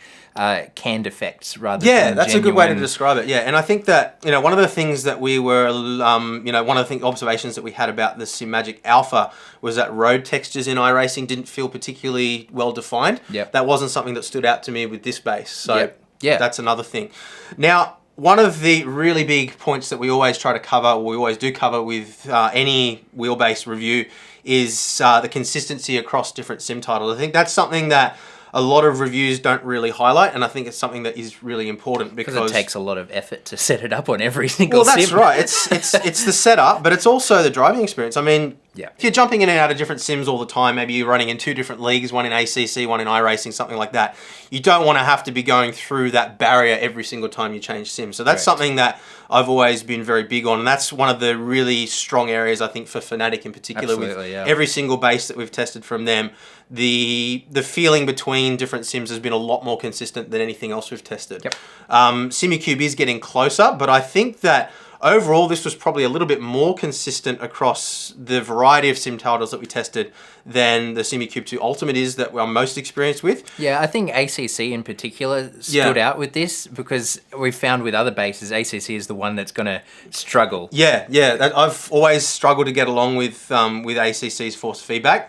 B: canned effects rather than
A: that's
B: genuine.
A: a good way to describe it. Yeah, and I think that, you know, one of the things that we were, you know, one of the observations that we had about the SimMagic Alpha was that road textures in iRacing didn't feel particularly well defined.
B: Yep.
A: That wasn't something that stood out to me with this base. So that's another thing. Now, one of the really big points that we always try to cover, or we always do cover with any wheelbase review, is the consistency across different sim titles. I think that's something that a lot of reviews don't really highlight, and I think it's something that is really important because
B: it takes a lot of effort to set it up on every single sim.
A: Well, that's right. It's the setup, but it's also the driving experience. I mean, if you're jumping in and out of different sims all the time, maybe you're running in 2 different leagues, one in ACC, one in iRacing, something like that, you don't want to have to be going through that barrier every single time you change sim. So that's something that I've always been very big on, and that's one of the really strong areas, I think, for FANATEC in particular.
B: Absolutely,
A: with every single base that we've tested from them, the feeling between different sims has been a lot more consistent than anything else we've tested. Simucube is getting closer, but I think that overall this was probably a little bit more consistent across the variety of sim titles that we tested than the Simucube 2 Ultimate is that I'm most experienced with.
B: Yeah, I think ACC in particular stood out with this because we found with other bases, ACC is the one that's going to struggle.
A: I've always struggled to get along with ACC's force feedback,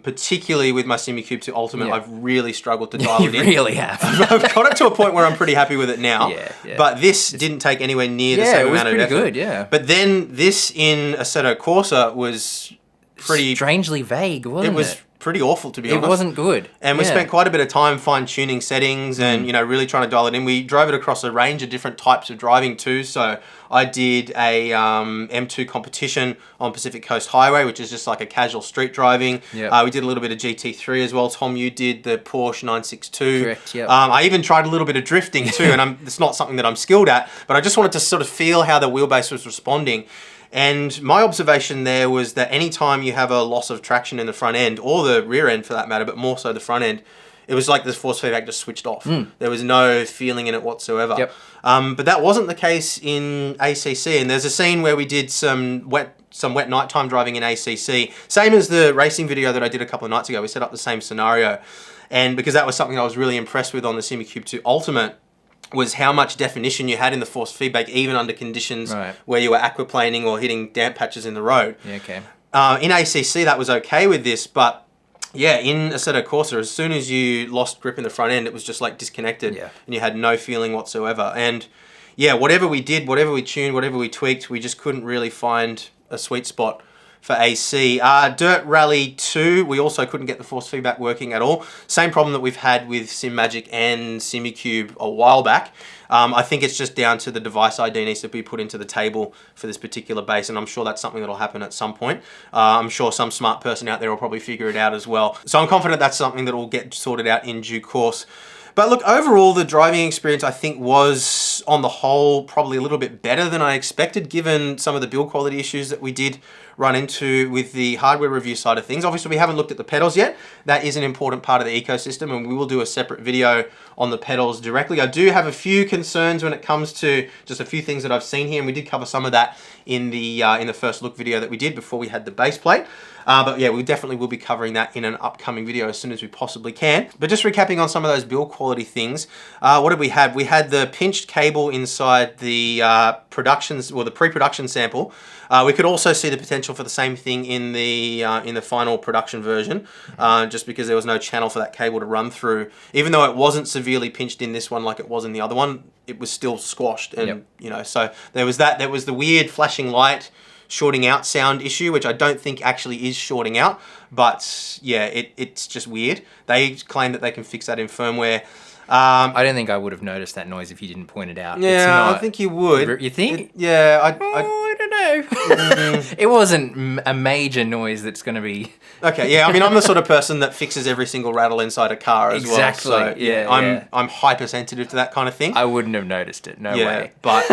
A: particularly with my Simucube 2 Ultimate. I've really struggled to dial it in.
B: You really have.
A: I've got it to a point where I'm pretty happy with it now. But this didn't take anywhere near the same amount of effort.
B: Good, yeah.
A: But then this in Assetto Corsa was pretty
B: strangely vague, wasn't it?
A: It was pretty awful, to be honest.
B: It wasn't good.
A: And we spent quite a bit of time fine-tuning settings and, you know, really trying to dial it in. We drove it across a range of different types of driving too. So I did a M2 competition on Pacific Coast Highway, which is just like a casual street driving. We did a little bit of GT3 as well. Tom, you did the Porsche 962.
B: Correct,
A: I even tried a little bit of drifting too, and it's not something that I'm skilled at, but I just wanted to sort of feel how the wheelbase was responding. And my observation there was that anytime you have a loss of traction in the front end, or the rear end for that matter, but more so the front end, it was like the force feedback just switched off. There was no feeling in it whatsoever. But that wasn't the case in ACC. And there's a scene where we did some wet nighttime driving in ACC. Same as the racing video that I did a couple of nights ago. We set up the same scenario. And because that was something I was really impressed with on the Simucube 2 Ultimate, was how much definition you had in the force feedback, even under conditions where you were aquaplaning or hitting damp patches in the road. In ACC, that was okay with this, but in Assetto Corsa, as soon as you lost grip in the front end, it was just like disconnected, and you had no feeling whatsoever. And whatever we did, whatever we tuned, whatever we tweaked, we just couldn't really find a sweet spot for AC. Dirt Rally 2, we also couldn't get the force feedback working at all. Same problem that we've had with SimMagic and Simucube a while back. I think it's just down to the device ID needs to be put into the table for this particular base, and I'm sure that's something that'll happen at some point. I'm sure some smart person out there will probably figure it out as well. So I'm confident that's something that will get sorted out in due course. But look, overall, the driving experience, I think, was, on the whole, probably a little bit better than I expected, given some of the build quality issues that we did run into with the hardware review side of things. Obviously, we haven't looked at the pedals yet. That is an important part of the ecosystem, and we will do a separate video on the pedals directly. I do have a few concerns when it comes to just a few things that I've seen here, and we did cover some of that in the first look video that we did before we had the base plate. But we definitely will be covering that in an upcoming video as soon as we possibly can. But just recapping on some of those build quality things, what did we have? We had the pinched cable inside the the pre-production sample. We could also see the potential for the same thing in the final production version, just because there was no channel for that cable to run through. Even though it wasn't severely pinched in this one like it was in the other one, it was still squashed, and so there was that. There was the weird flashing light shorting out sound issue, which I don't think actually is shorting out, but it's just weird. They claim that they can fix that in firmware.
B: I don't think I would have noticed that noise if you didn't point it out.
A: Yeah, I think you would.
B: You think?
A: I
B: don't know. It wasn't a major noise that's going to be...
A: Okay, yeah, I mean, I'm the sort of person that fixes every single rattle inside a car as well. So, I'm hypersensitive to that kind of thing.
B: I wouldn't have noticed it, no way.
A: But,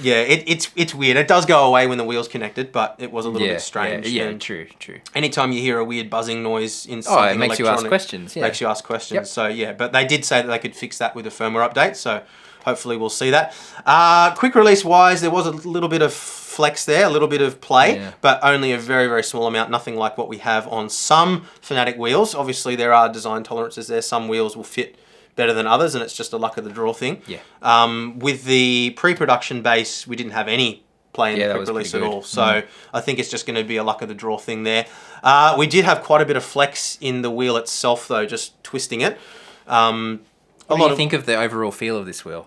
A: it's weird. It does go away when the wheel's connected, but it was a little bit strange.
B: Yeah, true.
A: Anytime you hear a weird buzzing noise in something
B: it makes you ask questions. Yeah.
A: Makes you ask questions. So, but they did say that they could fix that with a firmware update, so hopefully we'll see that. Quick release wise, there was a little bit of flex there, a little bit of play, but only a very, very small amount, nothing like what we have on some FANATEC wheels. Obviously there are design tolerances there, some wheels will fit better than others, and it's just a luck of the draw thing. With the pre-production base, we didn't have any play in the quick release at all, so I think it's just going to be a luck of the draw thing there. We did have quite a bit of flex in the wheel itself though, just twisting it.
B: What do you think of the overall feel of this wheel?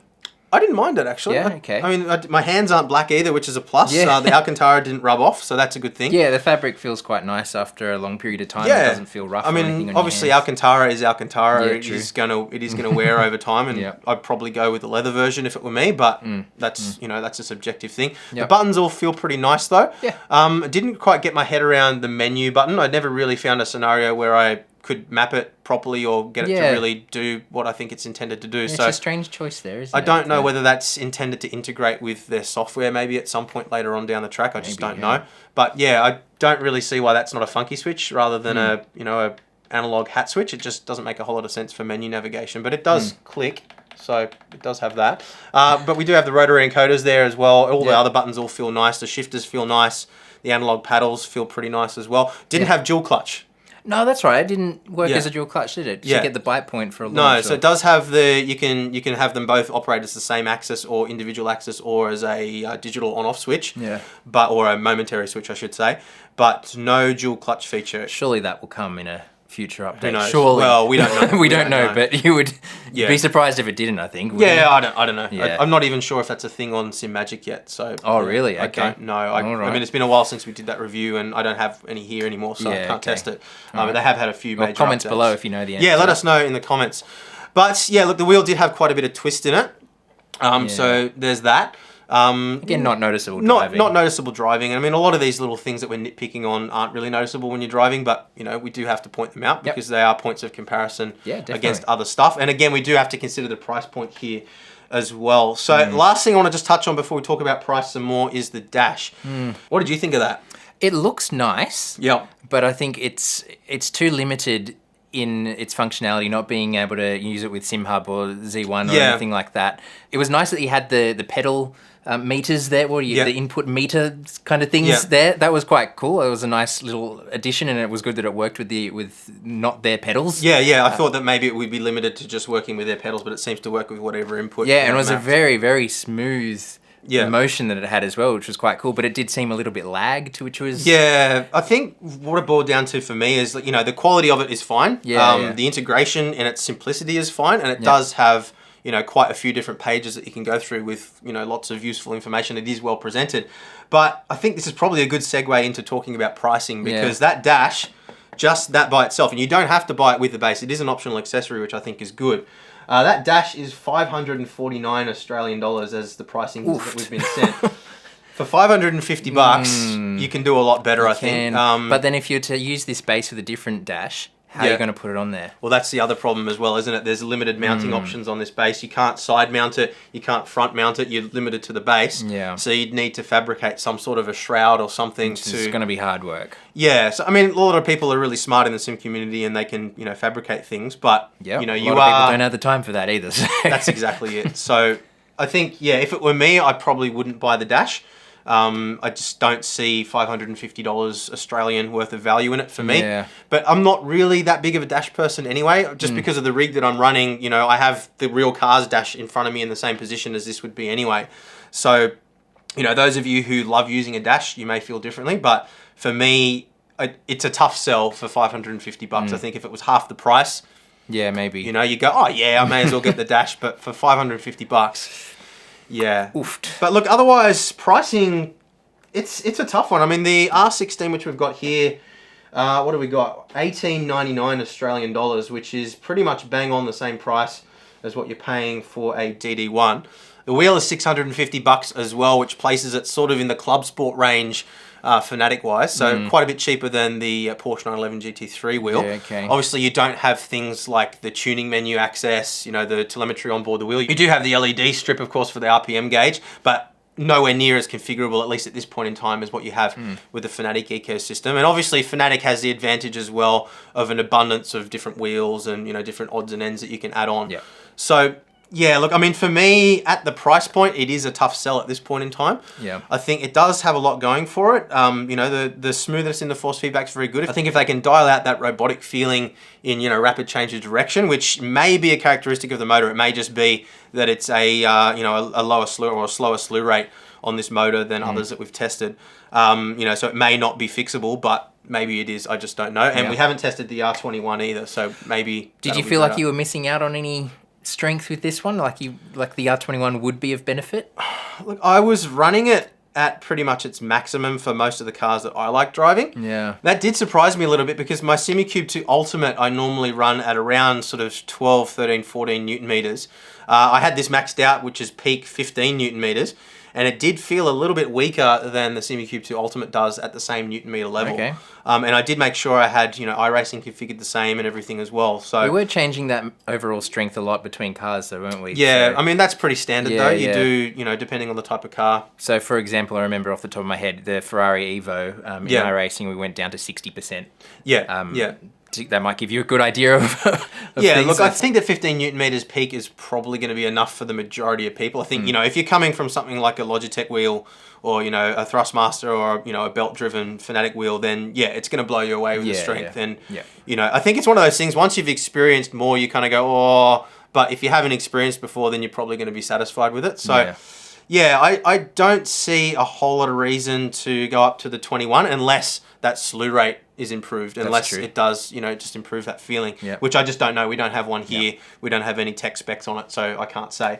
A: I didn't mind it, actually.
B: Yeah, okay.
A: I mean, my hands aren't black either, which is a plus.
B: Yeah.
A: The Alcantara didn't rub off, so that's a good thing.
B: Yeah, the fabric feels quite nice after a long period of time.
A: Yeah.
B: It doesn't feel rough.
A: I
B: or anything
A: mean,
B: on
A: obviously
B: your hands.
A: Alcantara is Alcantara.
B: Yeah,
A: It
B: true.
A: is gonna wear over time, and I'd probably go with the leather version if it were me. But that's that's a subjective thing.
B: Yep.
A: The buttons all feel pretty nice though.
B: Yeah.
A: I didn't quite get my head around the menu button. I never really found a scenario where I could map it properly or get it to really do what I think it's intended to do.
B: It's
A: so
B: a strange choice there, isn't it?
A: I don't know whether that's intended to integrate with their software maybe at some point later on down the track. I just don't know. But yeah, I don't really see why that's not a funky switch rather than a analog hat switch. It just doesn't make a whole lot of sense for menu navigation, but it does click. So it does have that. But we do have the rotary encoders there as well. All the other buttons all feel nice. The shifters feel nice. The analog paddles feel pretty nice as well. Didn't have dual clutch.
B: No, that's right. It didn't work as a dual clutch, did it? Did you get the bite point for a launch?
A: No, so it does have you can have them both operate as the same axis or individual axis or as a digital on-off switch.
B: Yeah.
A: Or a momentary switch, I should say. But no dual clutch feature.
B: Surely that will come in a future update.
A: Who knows?
B: Surely.
A: Well, we don't know.
B: we don't know, but you would be surprised if it didn't, I think.
A: Yeah, I don't know.
B: Yeah.
A: I'm not even sure if that's a thing on SimMagic yet. So.
B: Oh, really? Okay.
A: I don't know. I mean, it's been a while since we did that review, and I don't have any here anymore, so I can't test it. But they have had a few major
B: comments
A: updates.
B: below if you know the answer.
A: Yeah, let us know in the comments. But yeah, look, the wheel did have quite a bit of twist in it. So there's that.
B: Again, not noticeable driving.
A: Not noticeable driving. I mean, a lot of these little things that we're nitpicking on aren't really noticeable when you're driving, but we do have to point them out because they are points of comparison against other stuff. And again, we do have to consider the price point here as well. So last thing I want to just touch on before we talk about price some more is the dash. What did you think of that?
B: It looks nice.
A: Yep.
B: But I think it's too limited in its functionality, not being able to use it with SimHub or Z1 or anything like that. It was nice that you had the pedal meters there, the input meter kind of things there. That was quite cool. It was a nice little addition, and it was good that it worked with not their pedals.
A: Yeah. I thought that maybe it would be limited to just working with their pedals, but it seems to work with whatever input.
B: Yeah, and it was a very, very smooth motion that it had as well, which was quite cool, but it did seem a little bit lagged, which was...
A: Yeah, I think what it boiled down to for me is, the quality of it is fine. The integration and its simplicity is fine, and it does have... quite a few different pages that you can go through with, lots of useful information. It is well presented. But I think this is probably a good segue into talking about pricing because that dash, just that by itself, and you don't have to buy it with the base. It is an optional accessory, which I think is good. That dash is 549 Australian dollars as the pricing that we've been sent. For 550 bucks, you can do a lot better, I think.
B: But then if you're to use this base with a different dash, how are you going to put it on there?
A: Well, that's the other problem as well, isn't it? There's limited mounting options on this base. You can't side mount it. You can't front mount it. You're limited to the base.
B: Yeah.
A: So you'd need to fabricate some sort of a shroud or something
B: It's going to be hard work.
A: Yeah. So, I mean, a lot of people are really smart in the sim community and they can, fabricate things. But,
B: a lot of people don't have the time for that either. So.
A: That's exactly it. So I think, if it were me, I probably wouldn't buy the dash. I just don't see $550 Australian worth of value in it for me.
B: Yeah.
A: But I'm not really that big of a dash person anyway, just because of the rig that I'm running. I have the real car's dash in front of me in the same position as this would be anyway. So, those of you who love using a dash, you may feel differently. But for me, it's a tough sell for 550 bucks. I think if it was half the price,
B: yeah, maybe.
A: you go, oh yeah, I may as well get the dash. But for 550 bucks. Yeah.
B: Oofed.
A: But look, otherwise, pricing, it's a tough one. I mean, the R16, which we've got here, what do we got? $18.99 Australian dollars, which is pretty much bang on the same price as what you're paying for a DD1. The wheel is 650 bucks as well, which places it sort of in the club sport range, FANATEC-wise, so quite a bit cheaper than the Porsche 911 GT3 wheel.
B: Yeah, okay.
A: Obviously, you don't have things like the tuning menu access, the telemetry on board the wheel. You do have the LED strip, of course, for the RPM gauge, but nowhere near as configurable, at least at this point in time, as what you have with the FANATEC ecosystem. And obviously, FANATEC has the advantage as well of an abundance of different wheels and, different odds and ends that you can add on.
B: Yeah.
A: So... yeah, look, I mean, for me, at the price point, it is a tough sell at this point in time.
B: Yeah.
A: I think it does have a lot going for it. The smoothness in the force feedback is very good. I think if they can dial out that robotic feeling in, rapid change of direction, which may be a characteristic of the motor, it may just be that it's a lower slew or a slower slew rate on this motor than others that we've tested. So it may not be fixable, but maybe it is. I just don't know. And we haven't tested the R21 either, so maybe...
B: Did you feel like you were missing out on any strength with this one? Like the R21 would be of benefit?
A: Look, I was running it at pretty much its maximum for most of the cars that I like driving.
B: Yeah.
A: That did surprise me a little bit because my SimiCube 2 Ultimate I normally run at around sort of 12, 13, 14 Newton meters. I had this maxed out, which is peak 15 Newton meters. And it did feel a little bit weaker than the SimiCube 2 Ultimate does at the same Newton meter level.
B: Okay.
A: And I did make sure I had, iRacing configured the same and everything as well. So
B: we were changing that overall strength a lot between cars, though, weren't we?
A: Yeah,
B: so,
A: I mean, that's pretty standard, though. You do, depending on the type of car.
B: So, for example, I remember off the top of my head, the Ferrari Evo, in iRacing, we went down to 60%.
A: Yeah.
B: That might give you a good idea of
A: yeah,
B: things.
A: look, I think that 15 Newton meters peak is probably going to be enough for the majority of people. I think, if you're coming from something like a Logitech wheel or, a Thrustmaster or, a belt-driven FANATEC wheel, then, it's going to blow you away with the strength. And, I think it's one of those things, once you've experienced more, you kind of go, oh, but if you haven't experienced before, then you're probably going to be satisfied with it. So, I don't see a whole lot of reason to go up to the 21 unless that slew rate is improved, unless it does, just improve that feeling, which I just don't know. We don't have one here. We don't have any tech specs on it, so I can't say.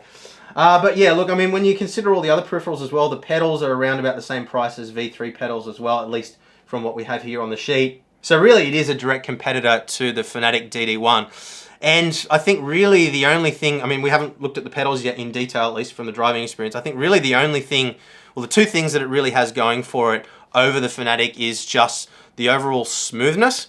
A: But yeah, look, I mean, when you consider all the other peripherals as well, the pedals are around about the same price as V3 pedals as well, at least from what we have here on the sheet. So really, it is a direct competitor to the FANATEC DD1. And I think really the only thing, I mean, we haven't looked at the pedals yet in detail, at least from the driving experience. I think really the only thing, well, the two things that it really has going for it over the FANATEC is just the overall smoothness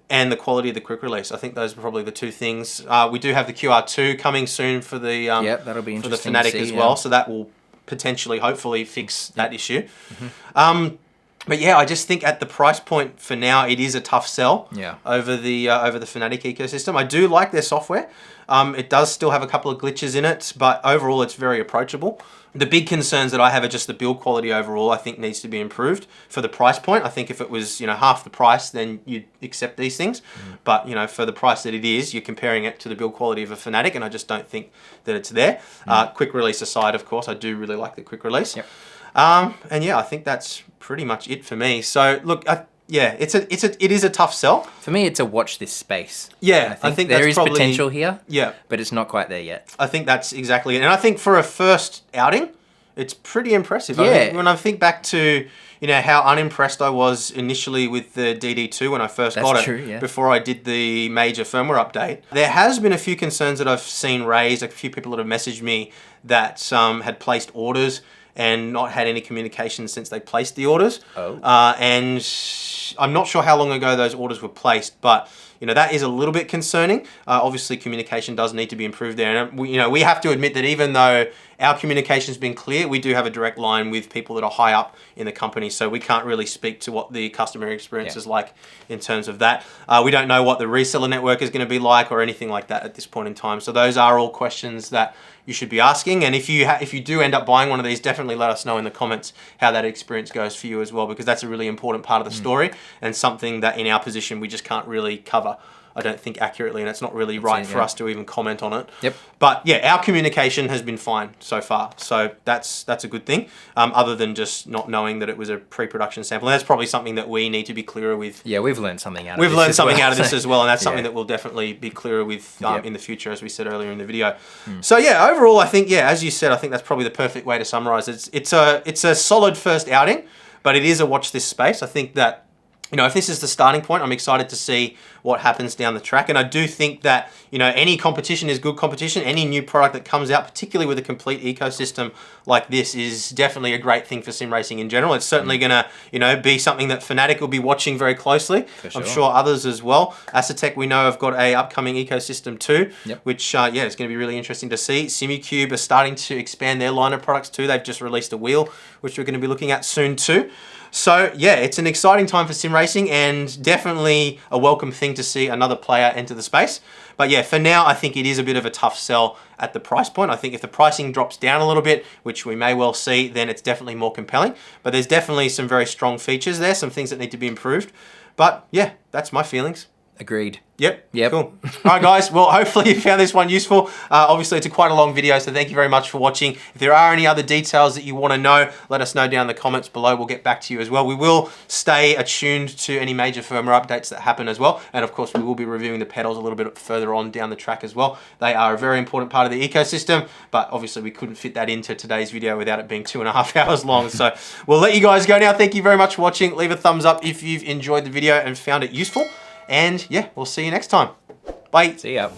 A: and the quality of the quick release. I think those are probably the two things. We do have the QR2 coming soon for the
B: that'll be interesting
A: for the FANATEC
B: to see,
A: as well, so that will potentially, hopefully, fix that issue. But yeah, I just think at the price point for now, it is a tough sell over the FANATEC ecosystem. I do like their software. It does still have a couple of glitches in it, but overall it's very approachable. The big concerns that I have are just the build quality overall, I think needs to be improved for the price point. I think if it was, half the price, then you'd accept these things. But, for the price that it is, you're comparing it to the build quality of a FANATEC, and I just don't think that it's there. Quick release aside, of course, I do really like the quick release. And yeah, I think that's pretty much it for me. So look, it is a tough sell.
B: For me, it's a watch this space.
A: Yeah,
B: I think there is probably potential here.
A: Yeah,
B: but it's not quite there yet.
A: I think that's exactly it. And I think for a first outing, it's pretty impressive.
B: Yeah.
A: I think when I think back to how unimpressed I was initially with the DD2 when I first got it, before I did the major firmware update, there has been a few concerns that I've seen raised. A few people that have messaged me that had placed orders and not had any communication since they placed the orders. And I'm not sure how long ago those orders were placed, but that is a little bit concerning. Obviously, communication does need to be improved there, and we have to admit that even though our communication's been clear, we do have a direct line with people that are high up in the company, so we can't really speak to what the customer experience is like in terms of that. We don't know what the reseller network is going to be like or anything like that at this point in time. So those are all questions that you should be asking. And if you do end up buying one of these, definitely let us know in the comments how that experience goes for you as well, because that's a really important part of the story and something that in our position we just can't really cover, I don't think, accurately, and it's not really right for us to even comment on it. But yeah, our communication has been fine so far, so that's a good thing, other than just not knowing that it was a pre-production sample. And that's probably something that we need to be clearer with.
B: Yeah, we've learned something out of this.
A: We've learned something out of this as well, and that's something that we'll definitely be clearer with in the future, as we said earlier in the video. So yeah, overall, I think, as you said, I think that's probably the perfect way to summarize it. It's a solid first outing, but it is a watch this space. I think that, if this is the starting point, I'm excited to see what happens down the track. And I do think that, any competition is good competition. Any new product that comes out, particularly with a complete ecosystem like this, is definitely a great thing for sim racing in general. It's certainly going to, be something that FANATEC will be watching very closely. I'm sure others as well. IRACING, we know, have got a upcoming ecosystem too, which, it's going to be really interesting to see. SimiCube are starting to expand their line of products too. They've just released a wheel, which we're going to be looking at soon too. So yeah, it's an exciting time for sim racing and definitely a welcome thing to see another player enter the space. But yeah, for now, I think it is a bit of a tough sell at the price point. I think if the pricing drops down a little bit, which we may well see, then it's definitely more compelling. But there's definitely some very strong features there, some things that need to be improved. But yeah, that's my feelings.
B: Agreed.
A: Yep.
B: Yep.
A: Cool. All right, guys. Well, hopefully you found this one useful. Obviously, it's quite a long video, so thank you very much for watching. If there are any other details that you want to know, let us know down in the comments below. We'll get back to you as well. We will stay attuned to any major firmware updates that happen as well. And of course, we will be reviewing the pedals a little bit further on down the track as well. They are a very important part of the ecosystem, but obviously we couldn't fit that into today's video without it being 2.5 hours long. So we'll let you guys go now. Thank you very much for watching. Leave a thumbs up if you've enjoyed the video and found it useful. And yeah, we'll see you next time. Bye.
B: See ya.